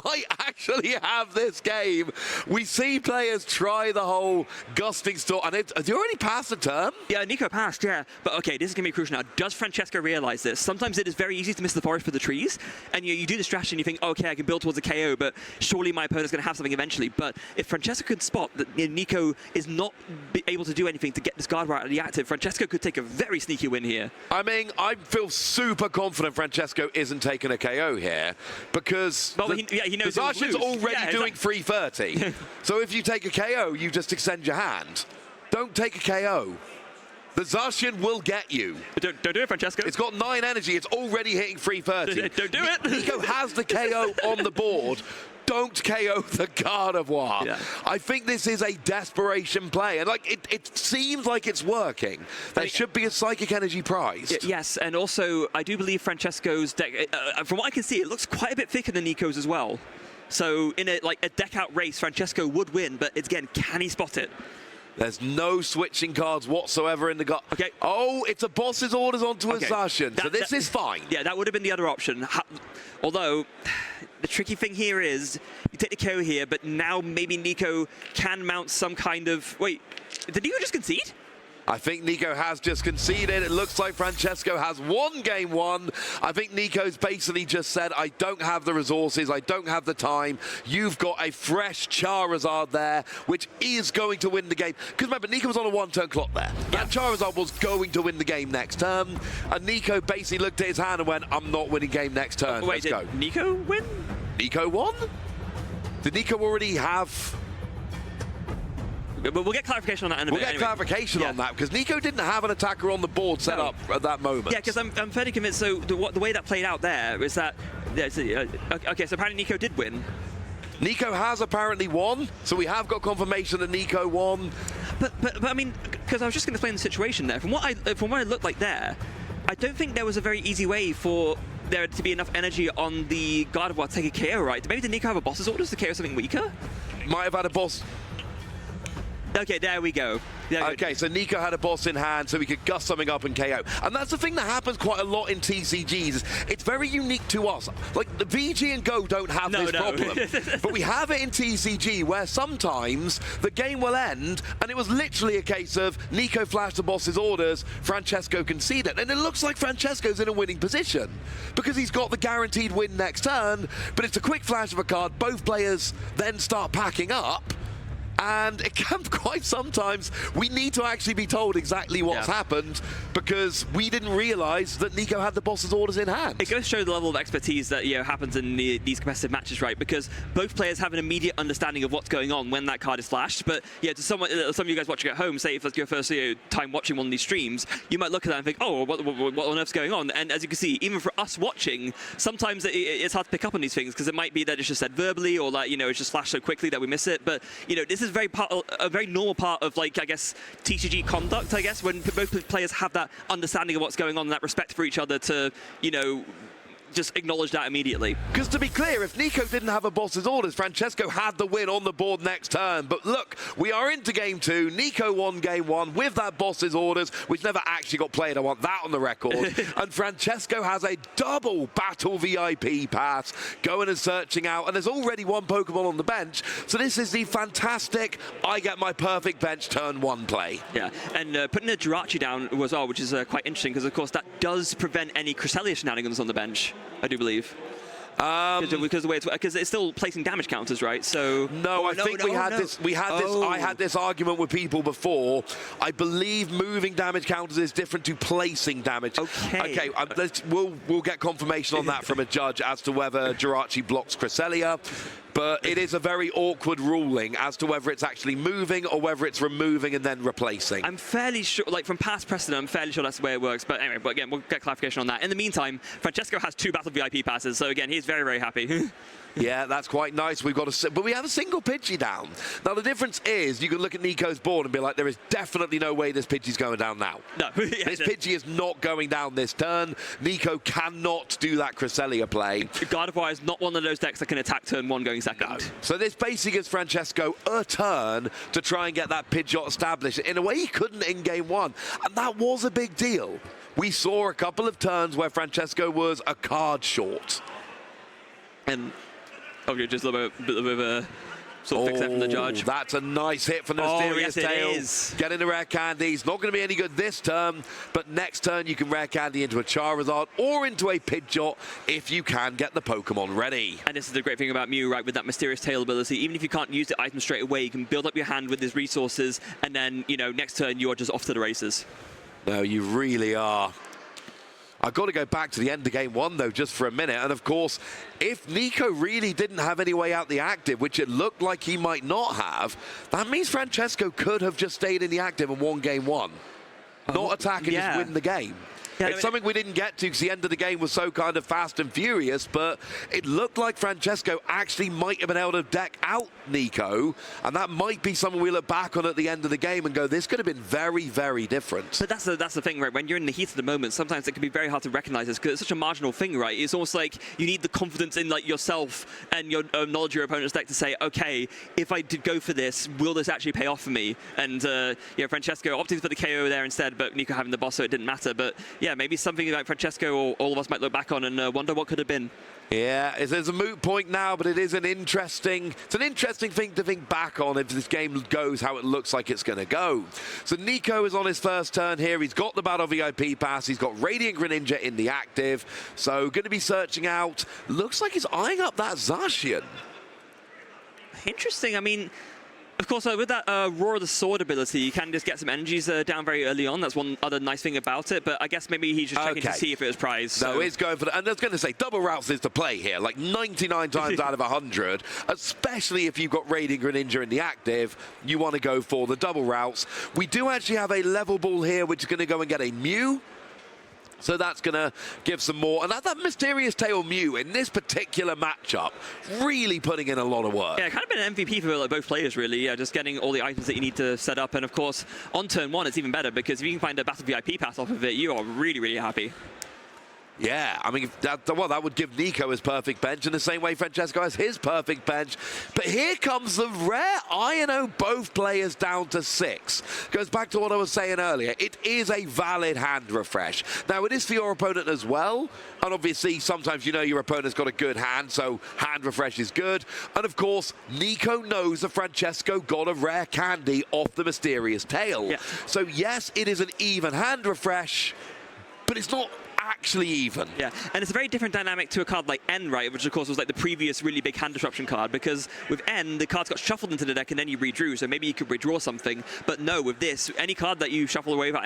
Speaker 1: might actually have this game. We see players try the whole gusting store, and have you already passed the turn?
Speaker 2: Yeah, Nico passed, yeah. But okay, this is going to be crucial now. Does Francesco realize this? Sometimes it is very easy to miss the forest for the trees, and you do the strategy and you think, okay, I can build towards a KO, but surely my opponent's going to have something eventually. But if Francesco could spot that Nico is not able to do anything to get this Gardevoir out of the active, Francesco could take a very sneaky win here.
Speaker 1: I mean, I feel super confident Francesco isn't taking a KO here because
Speaker 2: he knows
Speaker 1: the Zacian's already doing 330. So if you take a KO, you just extend your hand. Don't take a KO. The Zacian will get you.
Speaker 2: Don't do it, Francesco.
Speaker 1: It's got 9 energy. It's already hitting 330.
Speaker 2: Don't do it.
Speaker 1: Nico has the KO on the board. Don't KO the Gardevoir. Yeah. I think this is a desperation play, and like it seems like it's working. There should be a Psychic Energy prized.
Speaker 2: Yes, and also I do believe Francesco's deck, from what I can see, it looks quite a bit thicker than Nico's as well. So in a deck out race, Francesco would win, but it's, again, can he spot it?
Speaker 1: There's no switching cards whatsoever in the Okay. Oh, it's a boss's orders onto a Zacian, so this is fine.
Speaker 2: Yeah, that would have been the other option. Although, the tricky thing here is, you take the KO here, but now maybe Nico can mount some kind of... Wait, did Nico just concede?
Speaker 1: I think Nico has just conceded. It looks like Francesco has won game 1. I think Nico's basically just said, I don't have the resources, I don't have the time. You've got a fresh Charizard there, which is going to win the game. Because remember, Nico was on a 1-turn clock there. Yeah. And Charizard was going to win the game next turn. And Nico basically looked at his hand and went, I'm not winning game next turn.
Speaker 2: Wait,
Speaker 1: Let's go.
Speaker 2: Nico win?
Speaker 1: Nico won? Did Nico already have...
Speaker 2: But we'll get clarification on that in a bit.
Speaker 1: We'll get clarification on that, because Nico didn't have an attacker on the board set up at that moment.
Speaker 2: Yeah, because I'm fairly convinced, so the way that played out there is that... okay, so apparently Nico did win.
Speaker 1: Nico has apparently won, so we have got confirmation that Nico won.
Speaker 2: But I mean, because I was just going to explain the situation there. From what it looked like there, I don't think there was a very easy way for there to be enough energy on the Gardevoir to take a KO, right? Maybe did Nico have a boss's orders to KO something weaker?
Speaker 1: Might have had a boss...
Speaker 2: Okay, there we go.
Speaker 1: Okay, so Nico had a boss in hand, so he could gust something up and KO. And that's the thing that happens quite a lot in TCGs. It's very unique to us. Like, the VG and Go don't have this problem. But we have it in TCG, where sometimes the game will end, and it was literally a case of Nico flashed the boss's orders, Francesco conceded. And it looks like Francesco's in a winning position, because he's got the guaranteed win next turn, but it's a quick flash of a card. Both players then start packing up. And it can quite sometimes, we need to actually be told exactly what's happened, because we didn't realize that Nico had the boss's orders in hand.
Speaker 2: It goes to show the level of expertise that happens in these competitive matches, right? Because both players have an immediate understanding of what's going on when that card is flashed. But yeah, to some of you guys watching at home, say if it's your first time watching one of these streams, you might look at that and think, oh, what on earth's going on? And as you can see, even for us watching, sometimes it's hard to pick up on these things, because it might be that it's just said verbally, or that it's just flashed so quickly that we miss it. But this is a very normal part of, like, I guess, TCG conduct, I guess, when both players have that understanding of what's going on and that respect for each other to, just acknowledge that immediately.
Speaker 1: Because to be clear, if Nico didn't have a boss's orders, Francesco had the win on the board next turn. But look, we are into game 2. Nico won game 1 with that boss's orders, which never actually got played. I want that on the record. And Francesco has a double battle VIP pass going and searching out. And there's already one Pokemon on the bench. So this is the fantastic, I get my perfect bench turn 1 play.
Speaker 2: Yeah, and putting a Jirachi down as well, which is quite interesting, because of course that does prevent any Cresselia shenanigans on the bench, I do believe. Because it's still placing damage counters, right? So
Speaker 1: I had this argument with people before. I believe moving damage counters is different to placing damage. Okay. We'll get confirmation on that from a judge as to whether Jirachi blocks Cresselia. but it is a very awkward ruling as to whether it's actually moving or whether it's removing and then replacing.
Speaker 2: I'm fairly sure, like from past precedent, I'm fairly sure that's the way it works. But anyway, again, we'll get clarification on that. In the meantime, Francesco has 2 Battle VIP passes, so again, he's very, very happy.
Speaker 1: Yeah, that's quite nice. But we have a single Pidgey down. Now, the difference is you can look at Nico's board and be like, there is definitely no way this Pidgey's going down now.
Speaker 2: No. Yeah,
Speaker 1: this Pidgey is not going down this turn. Nico cannot do that Cresselia play.
Speaker 2: God of War is not one of those decks that can attack turn 1 going second.
Speaker 1: No. So this basically gives Francesco a turn to try and get that Pidgeot established in a way he couldn't in game 1. And that was a big deal. We saw a couple of turns where Francesco was a card short.
Speaker 2: And okay, just a little bit of a sort of fix that from the judge.
Speaker 1: That's a nice hit from the Mysterious Tail. Getting the rare candy. It's not going to be any good this turn, but next turn you can rare candy into a Charizard or into a Pidgeot if you can get the Pokemon ready.
Speaker 2: And this is the great thing about Mew, right? With that Mysterious Tail ability, even if you can't use the item straight away, you can build up your hand with his resources, and then, you know, next turn you are just off to the races.
Speaker 1: No, you really are. I've got to go back to the end of game 1, though, just for a minute. And, of course, if Nico really didn't have any way out the active, which it looked like he might not have, that means Francesco could have just stayed in the active and won game 1. Not attack and just win the game. Yeah, it's something we didn't get to because the end of the game was so kind of fast and furious, but it looked like Francesco actually might have been able to deck out Nico, and that might be something we look back on at the end of the game and go, this could have been very, very different.
Speaker 2: But that's the thing, right? When you're in the heat of the moment, sometimes it can be very hard to recognize this because it's such a marginal thing, right? It's almost like you need the confidence in like yourself and your knowledge of your opponent's deck to say, okay, if I did go for this, will this actually pay off for me? And Francesco opting for the KO there instead, but Nico having the boss, so it didn't matter. But yeah, maybe something like Francesco or all of us might look back on and wonder what could have been.
Speaker 1: Yeah, there's a moot point now, but it is an interesting thing to think back on if this game goes how it looks like it's going to go. So Nico is on his first turn here. He's got the Battle VIP pass. He's got Radiant Greninja in the active. So going to be searching out. Looks like he's eyeing up that Zacian.
Speaker 2: Interesting. I mean, of course, with that Roar of the Sword ability, you can just get some energies down very early on. That's one other nice thing about it. But I guess maybe he's just checking to see if it was prize.
Speaker 1: No,
Speaker 2: so.
Speaker 1: he's going for the... And I was going to say, double routes is the play here. Like 99 times out of 100, especially if you've got Radiant Greninja in the active, you want to go for the double routes. We do actually have a level ball here, which is going to go and get a Mew. So that's going to give some more. And that Mysterious Tail Mew in this particular matchup, really putting in a lot of work.
Speaker 2: Yeah, kind of been an MVP for like, both players, really. Yeah, just getting all the items that you need to set up. And, of course, on turn 1, it's even better because if you can find a Battle VIP pass off of it, you are really, really happy.
Speaker 1: Yeah, I mean, that would give Nico his perfect bench in the same way Francesco has his perfect bench. But here comes the rare INO both players down to 6. Goes back to what I was saying earlier. It is a valid hand refresh. Now, it is for your opponent as well. And obviously, sometimes you know your opponent's got a good hand, so hand refresh is good. And of course, Nico knows that Francesco got a rare candy off the Mysterious Tail. Yeah. So yes, it is an even hand refresh, but it's not actually even.
Speaker 2: Yeah, and it's a very different dynamic to a card like N, right, which of course was like the previous really big hand disruption card, because with N, the cards got shuffled into the deck and then you redrew, so maybe you could redraw something. But no, with this, any card that you shuffle away with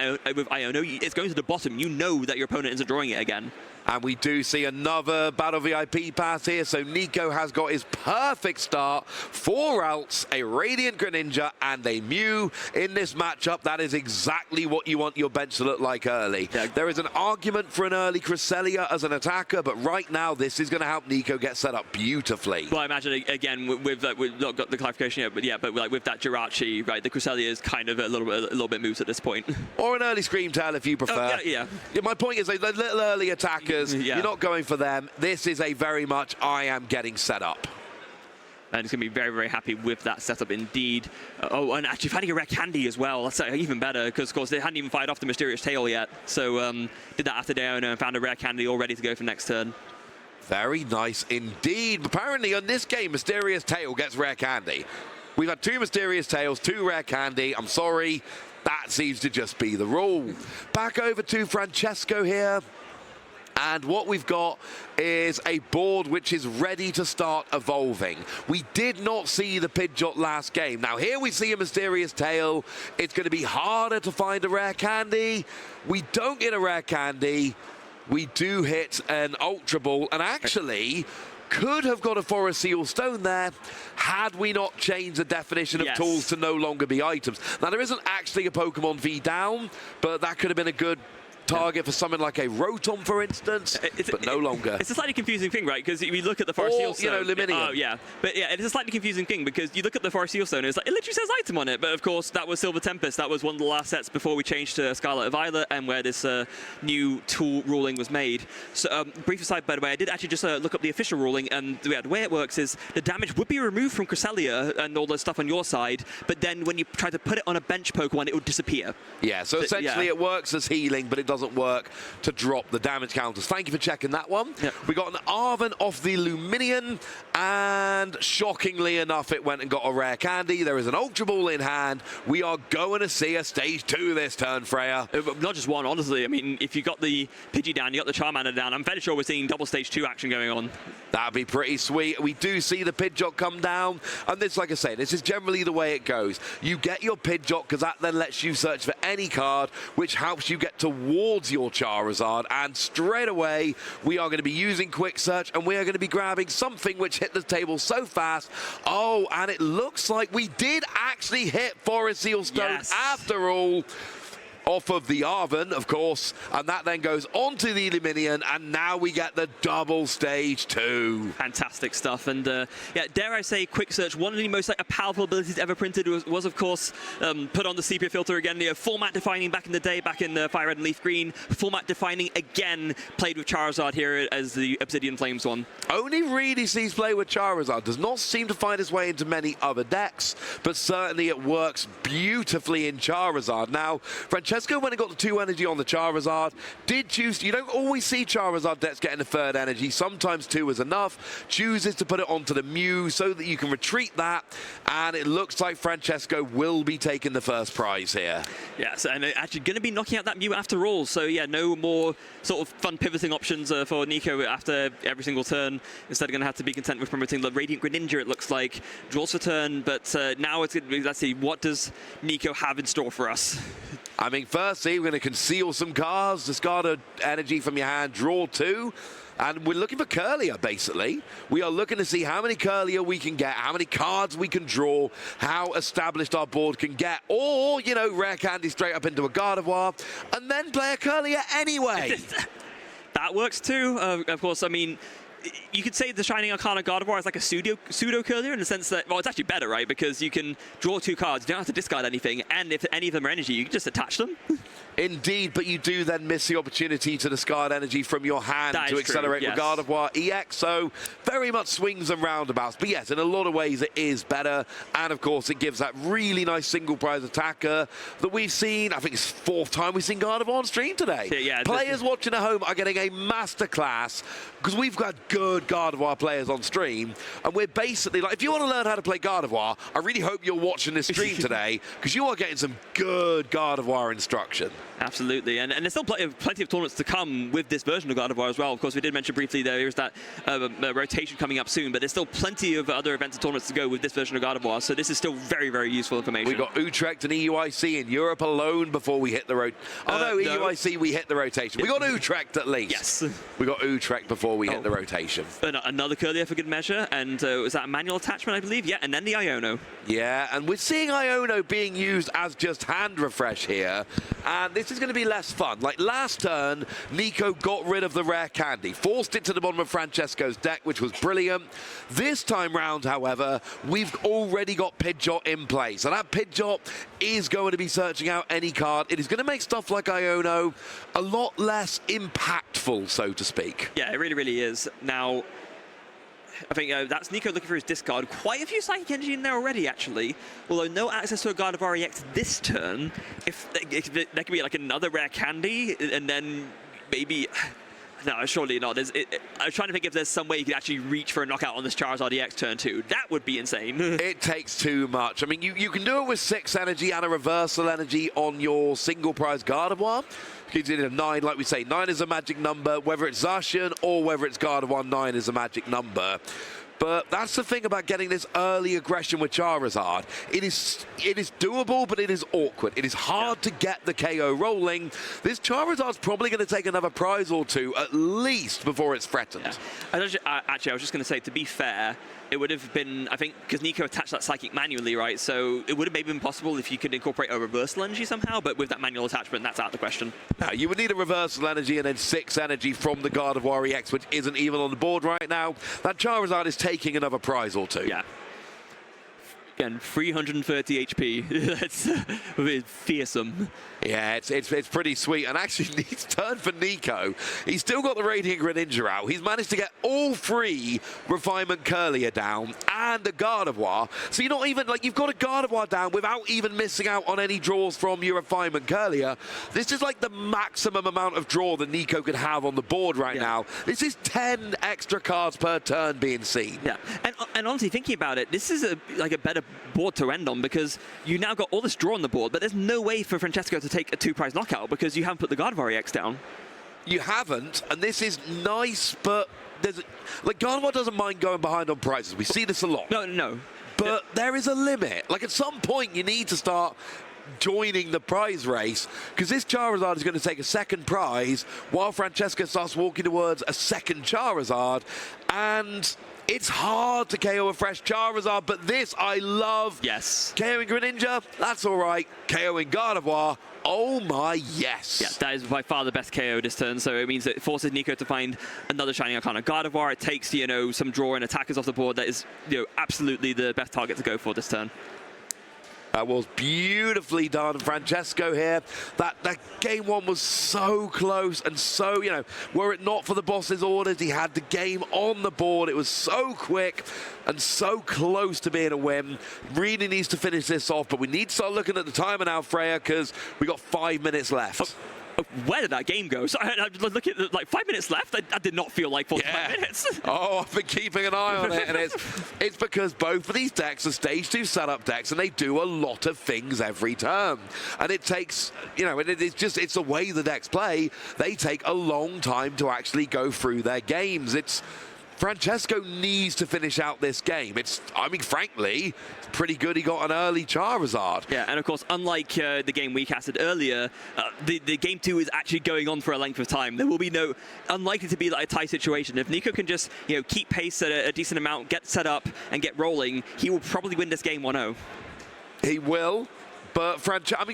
Speaker 2: Iono, it's going to the bottom. You know that your opponent isn't drawing it again.
Speaker 1: And we do see another Battle VIP pass here, so Nico has got his perfect start. 4 outs, a Radiant Greninja, and a Mew in this matchup. That is exactly what you want your bench to look like early. Yeah. There is an argument for an early Cresselia as an attacker, but right now this is going to help Nico get set up beautifully.
Speaker 2: Well, I imagine, again, we've not got the clarification yet, but like with that Jirachi, right, the Cresselia is kind of a little bit moot at this point.
Speaker 1: Or an early Scream Tail if you prefer.
Speaker 2: Yeah.
Speaker 1: My point is, like, the little early attackers, you're not going for them. This is a very much I am getting set up.
Speaker 2: And he's going to be very, very happy with that setup indeed. And actually finding a rare candy as well. That's even better because, of course, they hadn't even fired off the Mysterious Tail yet. So did that after Diona and found a rare candy all ready to go for next turn.
Speaker 1: Very nice indeed. Apparently, on this game, Mysterious Tail gets rare candy. We've had 2 Mysterious Tails, 2 rare candy. I'm sorry. That seems to just be the rule. Back over to Francesco here. And what we've got is a board which is ready to start evolving. We did not see the Pidgeot last game. Now here we see a Mysterious Tail. It's going to be harder to find a rare candy. We don't get a rare candy. We do hit an Ultra Ball. And actually, could have got a Forest Seal Stone there had we not changed the definition of tools to no longer be items. Now, there isn't actually a Pokemon V down, but that could have been a good target for something like a Rotom, for instance, but no longer.
Speaker 2: It's a slightly confusing thing, right? Because if you look at the Forest Seal Stone,
Speaker 1: Luminium.
Speaker 2: Oh, yeah. But yeah, it's a slightly confusing thing because you look at the Forest Seal Stone and it's like, it literally says item on it. But of course, that was Silver Tempest. That was one of the last sets before we changed to Scarlet and Violet and where this new tool ruling was made. So, brief aside, by the way, I did actually just look up the official ruling, and the way it works is the damage would be removed from Cresselia and all the stuff on your side, but then when you try to put it on a bench Pokemon, it would disappear.
Speaker 1: Yeah, so essentially it works as healing, but it doesn't work to drop the damage counters. Thank you for checking that one. Yep. We got an Arven off the Luminion, and shockingly enough, it went and got a rare candy. There is an Ultra Ball in hand. We are going to see a Stage 2 this turn, Freya.
Speaker 2: Not just one, honestly. I mean, if you got the Pidgey down, you got the Charmander down, I'm fairly sure we're seeing double Stage 2 action going on.
Speaker 1: That'd be pretty sweet. We do see the Pidgeot come down, and this, like I say, this is generally the way it goes. You get your Pidgeot, because that then lets you search for any card, which helps you get towards your Charizard, and straight away, we are going to be using Quick Search, and we are going to be grabbing something which hit the table so fast. Oh, and it looks like we did actually hit Forest Seal Stone after all. Off of the Arven, of course, and that then goes onto the Luminion, and now we get the double Stage 2.
Speaker 2: Fantastic stuff, and yeah, dare I say, Quick Search, one of the most powerful abilities ever printed was of course, put on the sepia filter again, format defining back in the day, back in the Fire Red and Leaf Green, format defining again, played with Charizard here as the Obsidian Flames one.
Speaker 1: Only really sees play with Charizard, does not seem to find its way into many other decks, but certainly it works beautifully in Charizard. Now, Francesco, when it got the 2 energy on the Charizard, did choose, you don't always see Charizard decks getting the 3rd energy, sometimes 2 is enough, chooses to put it onto the Mew so that you can retreat that, and it looks like Francesco will be taking the first prize here.
Speaker 2: Yes, and actually going to be knocking out that Mew after all, so yeah, no more sort of fun pivoting options for Nico after every single turn. Instead, going to have to be content with promoting the Radiant Greninja, it looks like. Draws for turn, but now it's going to be, let's see, what does Nico have in store for us?
Speaker 1: I mean, firstly, we're going to conceal some cards, discard an energy from your hand, draw 2. And we're looking for Curlier, basically. We are looking to see how many Curlier we can get, how many cards we can draw, how established our board can get, or, you know, rare candy straight up into a Gardevoir, and then play a Curlier anyway.
Speaker 2: That works too. Of course, I mean, you could say the Shining Arcana Gardevoir is like a pseudo Curlier in the sense that, well, it's actually better, right? Because you can draw 2 cards, you don't have to discard anything, and if any of them are energy, you can just attach them.
Speaker 1: Indeed, but you do then miss the opportunity to discard energy from your hand to accelerate with Gardevoir EX, so very much swings and roundabouts. But yes, in a lot of ways it is better, and of course it gives that really nice single prize attacker that we've seen. I think it's the 4th time we've seen Gardevoir on stream today.
Speaker 2: Yeah,
Speaker 1: players watching at home are getting a masterclass because we've got good Gardevoir players on stream, and we're basically like, if you want to learn how to play Gardevoir, I really hope you're watching this stream today because you are getting some good Gardevoir instruction.
Speaker 2: Absolutely, and there's still plenty of tournaments to come with this version of Gardevoir as well. Of course, we did mention briefly there is that rotation coming up soon, but there's still plenty of other events and tournaments to go with this version of Gardevoir, so this is still very, very useful information.
Speaker 1: We got Utrecht and EUIC in Europe alone before we hit the EUIC we hit the rotation. We got Utrecht at least.
Speaker 2: Yes.
Speaker 1: We got Utrecht before we hit the rotation.
Speaker 2: Another Curlier for good measure, and was that a manual attachment, I believe? Yeah, and then the Iono.
Speaker 1: Yeah, and we're seeing Iono being used as just hand refresh here, and this is going to be less fun. Like last turn, Nico got rid of the rare candy, forced it to the bottom of Francesco's deck, which was brilliant. This time round, however, we've already got Pidgeot in play, so that Pidgeot is going to be searching out any card. It is going to make stuff like Iono a lot less impactful, so to speak.
Speaker 2: Yeah, it really, really is. Now, I think that's Nico looking for his discard. Quite a few Psychic Energy in there already, actually. Although no access to a Gardevoir EX this turn. If there could be like another rare candy, and then maybe... No, surely not. I was trying to think if there's some way you could actually reach for a knockout on this Charizard EX turn 2. That would be insane.
Speaker 1: It takes too much. I mean, you can do it with 6 energy and a reversal energy on your single prize Gardevoir. Gives it a 9, like we say. 9 is a magic number. Whether it's Zacian or whether it's Gardevoir, 9 is a magic number. But that's the thing about getting this early aggression with Charizard. It is doable, but it is awkward. It is hard to get the KO rolling. This Charizard's probably going to take another prize or two, at least, before it's threatened.
Speaker 2: Yeah. Actually, I was just going to say, to be fair, it would have been, I think, because Nico attached that Psychic manually, right? So it would have maybe been possible if you could incorporate a reversal energy somehow, but with that manual attachment, that's out of the question.
Speaker 1: No, you would need a reversal energy and then 6 energy from the Gardevoir EX, which isn't even on the board right now. That Charizard is taking another prize or two.
Speaker 2: Yeah. Again, 330 HP. That's fearsome.
Speaker 1: Yeah, it's pretty sweet. And actually, his turn for Nico. He's still got the Radiant Greninja out. He's managed to get all 3 Refinement Curlier down and a Gardevoir. So you're not even, like, you've got a Gardevoir down without even missing out on any draws from your Refinement Curlier. This is like the maximum amount of draw that Nico could have on the board right now. This is 10 extra cards per turn being seen.
Speaker 2: Yeah, and honestly, thinking about it, this is like a better board to end on, because you now got all this draw on the board, but there's no way for Francesco to take a 2-prize knockout because you haven't put the Gardevoir EX down.
Speaker 1: You haven't, and this is nice, but there's like Gardevoir doesn't mind going behind on prizes. We see this a lot.
Speaker 2: No.
Speaker 1: But there is a limit. Like, at some point, you need to start joining the prize race, because this Charizard is going to take a second prize while Francesco starts walking towards a second Charizard, and it's hard to KO a fresh Charizard, but this I love.
Speaker 2: Yes.
Speaker 1: KOing Greninja, that's all right. KOing Gardevoir, oh my, yes.
Speaker 2: Yeah, that is by far the best KO this turn, so it means it forces Nico to find another Shining Arcana Gardevoir. It takes, some draw and attackers off the board. That is, absolutely the best target to go for this turn.
Speaker 1: That was beautifully done, Francesco here. That game 1 was so close, and so, were it not for the boss's orders, he had the game on the board. It was so quick and so close to being a win. Really needs to finish this off, but we need to start looking at the timer now, Freya, because we got 5 minutes left.
Speaker 2: Where did that game go? So I look at like 5 minutes left. I did not feel like 45 minutes.
Speaker 1: Oh, I've been keeping an eye on it, and it's because both of these decks are stage 2 setup decks, and they do a lot of things every turn. And it takes, it's the way the decks play. They take a long time to actually go through their games. Francesco needs to finish out this game. Frankly, it's pretty good he got an early Charizard.
Speaker 2: Yeah, and of course, unlike the game we casted earlier, the game 2 is actually going on for a length of time. There will be unlikely to be like a tie situation. If Nico can just, keep pace at a decent amount, get set up, and get rolling, he will probably win this game 1-0.
Speaker 1: He will. But Francesco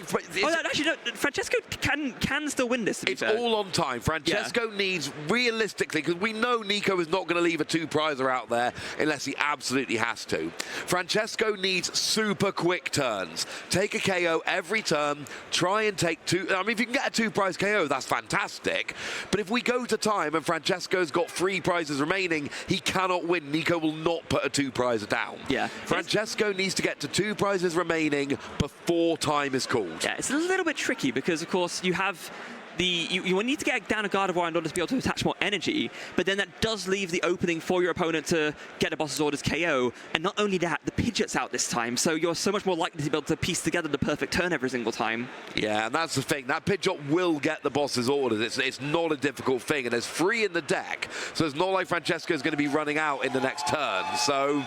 Speaker 2: can still win this.
Speaker 1: It's all on time. Francesco needs, realistically, because we know Nico is not going to leave a 2-prizer out there unless he absolutely has to. Francesco needs super quick turns. Take a KO every turn. Try and take 2. If you can get a 2-prize KO, that's fantastic. But if we go to time and Francesco's got 3 prizes remaining, he cannot win. Nico will not put a 2-prizer down.
Speaker 2: Yeah.
Speaker 1: Francesco needs to get to 2 prizes remaining before time is called.
Speaker 2: Yeah, it's a little bit tricky because, of course, you have you need to get down a Gardevoir in order to be able to attach more energy, but then that does leave the opening for your opponent to get a boss's orders KO. And not only that, the Pidgeot's out this time, so you're so much more likely to be able to piece together the perfect turn every single time. Yeah,
Speaker 1: and that's the thing. That Pidgeot will get the boss's orders. It's not a difficult thing, and there's 3 in the deck, so it's not like Francesco's going to be running out in the next turn. So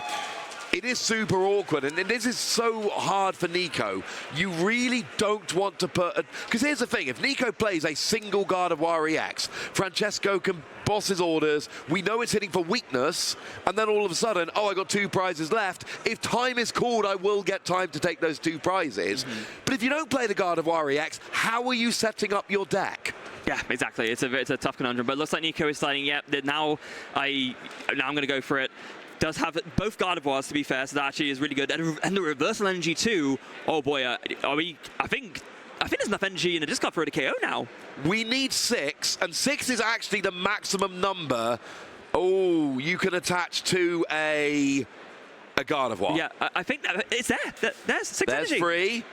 Speaker 1: it is super awkward, and this is so hard for Nico. You really don't want to put because here's the thing, if Nico plays a single Gardevoir EX, Francesco can boss his orders, we know it's hitting for weakness, and then all of a sudden, oh, I got 2 prizes left. If time is called, I will get time to take those 2 prizes. But if you don't play the Gardevoir EX, how are you setting up your deck?
Speaker 2: Yeah, exactly. It's a tough conundrum, but it looks like Nico is deciding, now I'm going to go for it. Does have both Gardevoirs, to be fair, so that actually is really good. And the reversal energy too. Oh boy, I think there's enough energy in the discard for a KO now. We need 6, and 6 is actually the maximum number. Oh, you can attach to a Gardevoir. Yeah, I think it's there. There's 6 energy.
Speaker 1: There's 3.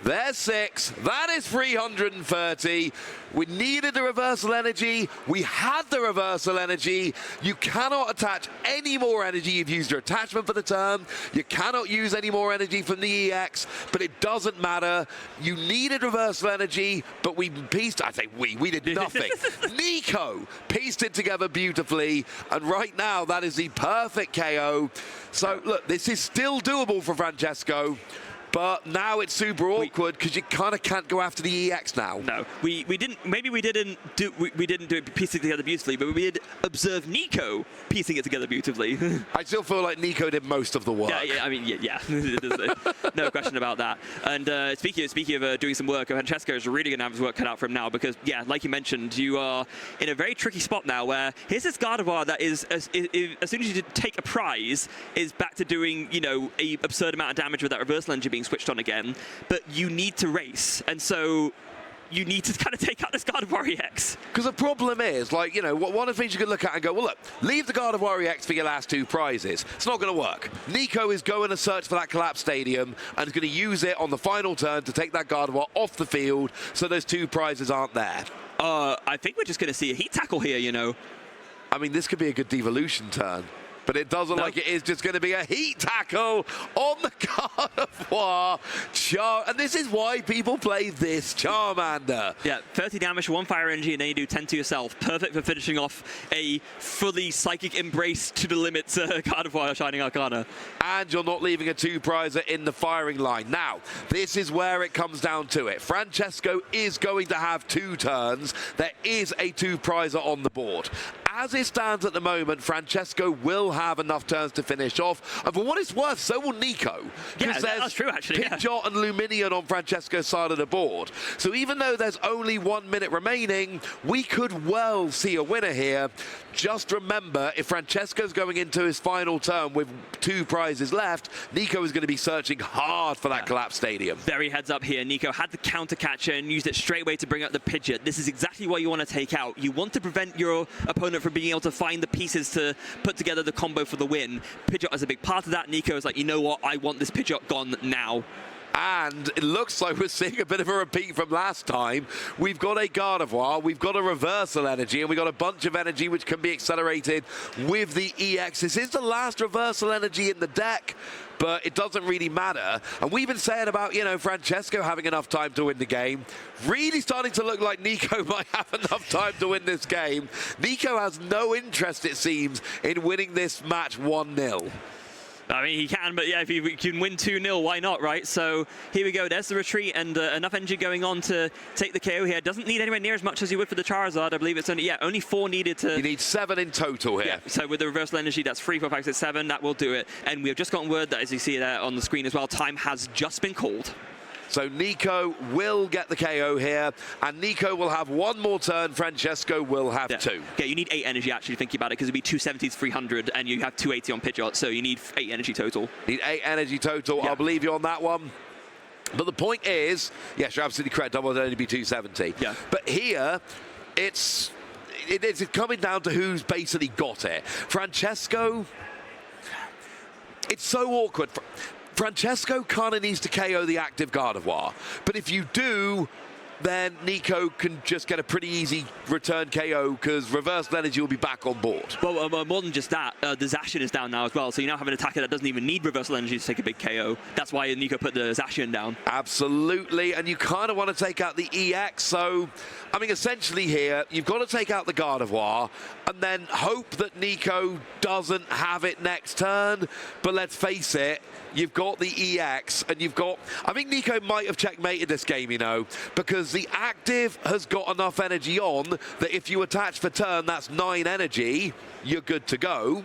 Speaker 1: There's 6. That is 330. We needed the reversal energy. We had the reversal energy. You cannot attach any more energy. You've used your attachment for the turn. You cannot use any more energy from the EX, but it doesn't matter. You needed reversal energy, but we pieced, I say we did nothing. Nico pieced it together beautifully, and right now that is the perfect KO. So look, this is still doable for Francesco. But now it's super awkward because you kind of can't go after the EX now.
Speaker 2: No, we didn't. Maybe we didn't do it piecing it together beautifully, but we did observe Nico piecing it together beautifully.
Speaker 1: I still feel like Nico did most of the work.
Speaker 2: Yeah, I mean, yeah. No question about that. And speaking of doing some work, Francesco is really going to have his work cut out for him now because, yeah, like you mentioned, you are in a very tricky spot now where here's this Gardevoir that is as soon as you take a prize, is back to doing, you know, a absurd amount of damage with that reversal engine being switched on again, but you need to race, and so you need to kind of take out this Gardevoir EX.
Speaker 1: Because the problem is, like, you know, one of the things you can look at and go, well, look, leave the Gardevoir EX for your last 2 prizes. It's not going to work. Nico is going to search for that collapsed stadium and is going to use it on the final turn to take that Gardevoir off the field, so those 2 prizes aren't there.
Speaker 2: I think we're just going to see a heat tackle here, you know.
Speaker 1: I mean, this could be a good devolution turn. But it doesn't like it is just going to be a heat tackle on the Gardevoir. And this is why people play this Charmander.
Speaker 2: Yeah, 30 damage, 1 fire energy, and then you do 10 to yourself. Perfect for finishing off a fully psychic embrace to the limit Gardevoir Shining Arcana.
Speaker 1: And you're not leaving a 2-prizer in the firing line. Now, this is where it comes down to it. Francesco is going to have 2 turns. There is a 2-prizer on the board. As it stands at the moment, Francesco will have enough turns to finish off. And for what it's worth, so will Nico.
Speaker 2: Yeah, that's true, actually.
Speaker 1: Pidgeot and Luminion on Francesco's side of the board. So even though there's only 1 minute remaining, we could well see a winner here. Just remember, if Francesco's going into his final turn with 2 prizes left, Nico is going to be searching hard for that collapsed stadium.
Speaker 2: Very heads up here. Nico had the counter catcher and used it straight away to bring up the Pidgeot. This is exactly what you want to take out. You want to prevent your opponent from being able to find the pieces to put together the combo for the win. Pidgeot is a big part of that. Nico is like, you know what? I want this Pidgeot gone now.
Speaker 1: And it looks like we're seeing a bit of a repeat from last time. We've got a Gardevoir, we've got a reversal energy, and we've got a bunch of energy which can be accelerated with the EX. This is the last reversal energy in the deck, but it doesn't really matter. And we've been saying about, you know, Francesco having enough time to win the game. Really starting to look like Nico might have enough time to win this game. Nico has no interest, it seems, in winning this match 1-0.
Speaker 2: I mean, he can, but yeah, if he can win 2-0, why not, right? So here we go. There's the retreat, and enough energy going on to take the KO here. Doesn't need anywhere near as much as you would for the Charizard. I believe it's only 4 needed to...
Speaker 1: You need 7 in total here.
Speaker 2: Yeah, so with the reversal energy, that's 3, 4, 5, 6, 7. That will do it. And we have just gotten word that, as you see there on the screen as well, time has just been called.
Speaker 1: So Nico will get the KO here, and Nico will have 1 more turn. Francesco will have 2.
Speaker 2: Yeah, you need 8 energy, actually, thinking about it, because it'd be 270 to 300, and you have 280 on Pidgeot, so you need 8 energy total.
Speaker 1: Need 8 energy total.
Speaker 2: Yeah.
Speaker 1: I'll believe you on that one. But the point is, yes, you're absolutely correct. Double would only be 270.
Speaker 2: Yeah.
Speaker 1: But here, it's coming down to who's basically got it. Francesco, it's so awkward. Francesco kind of needs to KO the active Gardevoir. But if you do, then Nico can just get a pretty easy return KO because reversal energy will be back on board.
Speaker 2: Well, more than just that, the Zacian is down now as well, so you now have an attacker that doesn't even need reversal energy to take a big KO. That's why Nico put the Zacian down.
Speaker 1: Absolutely, and you kind of want to take out the EX, so, I mean, essentially here, you've got to take out the Gardevoir and then hope that Nico doesn't have it next turn, but let's face it, you've got the EX, and you've got... I think Nico might have checkmated this game, you know, because the active has got enough energy on that if you attach for turn, that's 9 energy, you're good to go.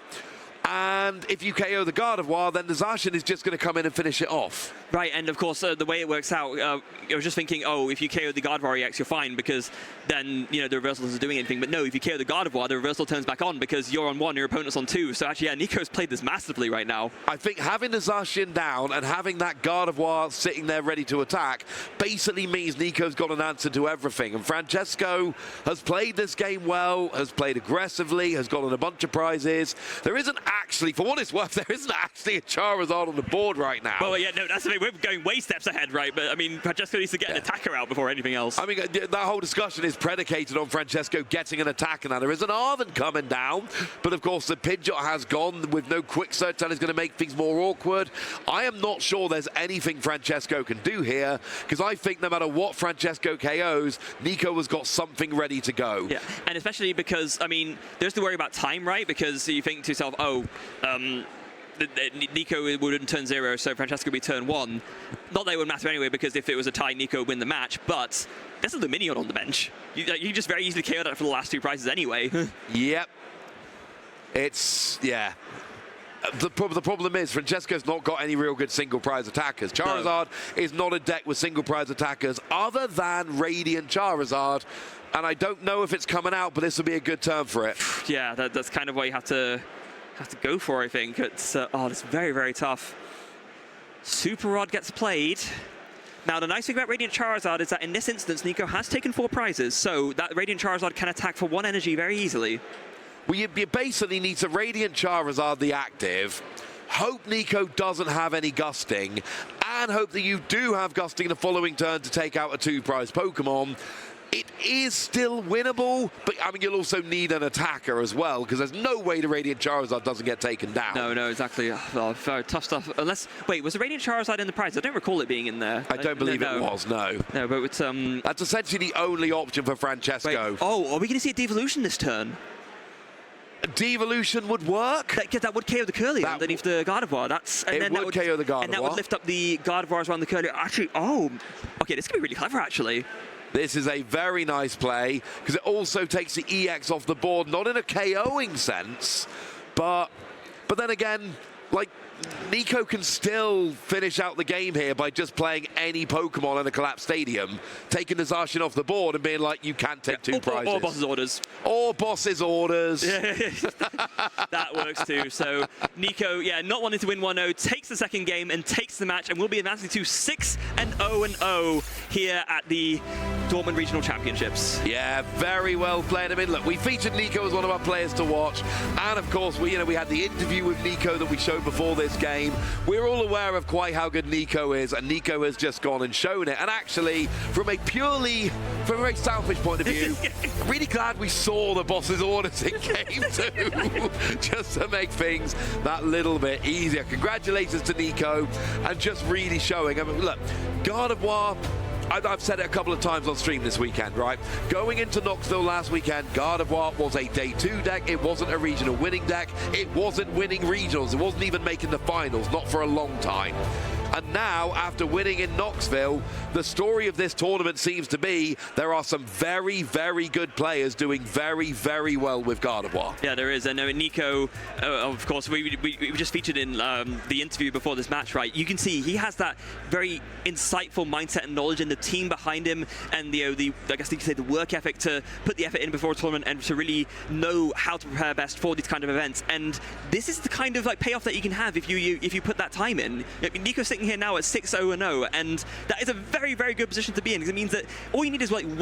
Speaker 1: And if you KO the Gardevoir, then the Zacian is just going to come in and finish it off.
Speaker 2: Right, and of course, the way it works out, I was just thinking, oh, if you KO the Gardevoir EX, you're fine, because then, you know, the reversal isn't doing anything. But no, if you KO the Gardevoir, the reversal turns back on because you're on 1, your opponent's on 2. So actually, yeah, Nico's played this massively right now.
Speaker 1: I think having the Zacian down and having that Gardevoir sitting there ready to attack basically means Nico's got an answer to everything. And Francesco has played this game well, has played aggressively, has gotten a bunch of prizes. There isn't actually, for what it's worth, there isn't actually a Charizard on the board right now.
Speaker 2: Well, yeah, no, that's the thing. we're going way steps ahead, right? But I mean, Francesco needs to get an attacker out before anything else.
Speaker 1: I mean, that whole discussion is predicated on Francesco getting an attacker. Now, there is an Arven coming down, but of course the Pidgeot has gone with no quick search and is going to make things more awkward. I am not sure there's anything Francesco can do here, because I think no matter what Francesco KOs, Nico has got something ready to go.
Speaker 2: Yeah, and especially because, I mean, there's the worry about time, right? Because you think to yourself, oh, Nico wouldn't turn 0, so Francesco would be turn 1. Not that it would matter anyway, because if it was a tie, Nico would win the match, but there's a Luminion on the bench. You just very easily KO that for the last 2 prizes anyway.
Speaker 1: Yep. It's, yeah. The problem is Francesco's not got any real good single prize attackers. Charizard is not a deck with single prize attackers other than Radiant Charizard, and I don't know if it's coming out, but this will be a good turn for it.
Speaker 2: Yeah, that's kind of what you have to go for, I think. It's it's very, very tough. Super Rod gets played. Now, the nice thing about Radiant Charizard is that in this instance, Nico has taken 4 prizes, so that Radiant Charizard can attack for 1 energy very easily.
Speaker 1: Well, you basically need to Radiant Charizard the active, hope Nico doesn't have any gusting, and hope that you do have gusting the following turn to take out a 2-prize Pokemon. It is still winnable, but I mean, you'll also need an attacker as well, because there's no way the Radiant Charizard doesn't get taken down.
Speaker 2: No, exactly. Oh, very tough stuff. Unless, wait, was the Radiant Charizard in the prize? I don't recall it being in there.
Speaker 1: I don't believe it was, no.
Speaker 2: No, but it's...
Speaker 1: That's essentially the only option for Francesco.
Speaker 2: Wait, oh, are we going to see a Devolution this turn?
Speaker 1: Devolution would work.
Speaker 2: That would KO the Curly underneath the Gardevoir.
Speaker 1: It would KO the Gardevoir.
Speaker 2: And that would lift up the Gardevoirs around the Curly. Actually, okay, this could be really clever, actually.
Speaker 1: This is a very nice play, because it also takes the EX off the board, not in a KOing sense, but then again, like, Nico can still finish out the game here by just playing any Pokemon in a collapsed stadium, taking the Zacian off the board and being like, you can't take 2 prizes.
Speaker 2: Or boss's orders.
Speaker 1: Or boss's orders.
Speaker 2: That works too. So Nico, not wanting to win 1-0, takes the second game and takes the match, and will be advancing to 6-0-0 here at the Dortmund Regional Championships. Yeah,
Speaker 1: very well played. I mean, look, we featured Nico as one of our players to watch, and of course, we had the interview with Nico that we showed before this game. We're all aware of quite how good Nico is, and Nico has just gone and shown it. And actually, from a very selfish point of view, I'm really glad we saw the boss's orders in game 2, just to make things that little bit easier. Congratulations to Nico, and just really showing. I mean, look, Gardevoir, I've said it a couple of times on stream this weekend, right? Going into Knoxville last weekend, Gardevoir was a Day 2 deck. It wasn't a regional winning deck. It wasn't winning regionals. It wasn't even making the finals, not for a long time. And now, after winning in Knoxville, the story of this tournament seems to be there are some very, very good players doing very, very well with Gardevoir.
Speaker 2: Yeah, there is. And Nico, of course, we just featured in the interview before this match, right? You can see he has that very insightful mindset and knowledge in the team behind him, and I guess you could say the work ethic to put the effort in before a tournament and to really know how to prepare best for these kind of events. And this is the kind of payoff that you can have if you put that time in. Nico's sitting here now at 6-0-0, and that is a very, very good position to be in, because it means that all you need is one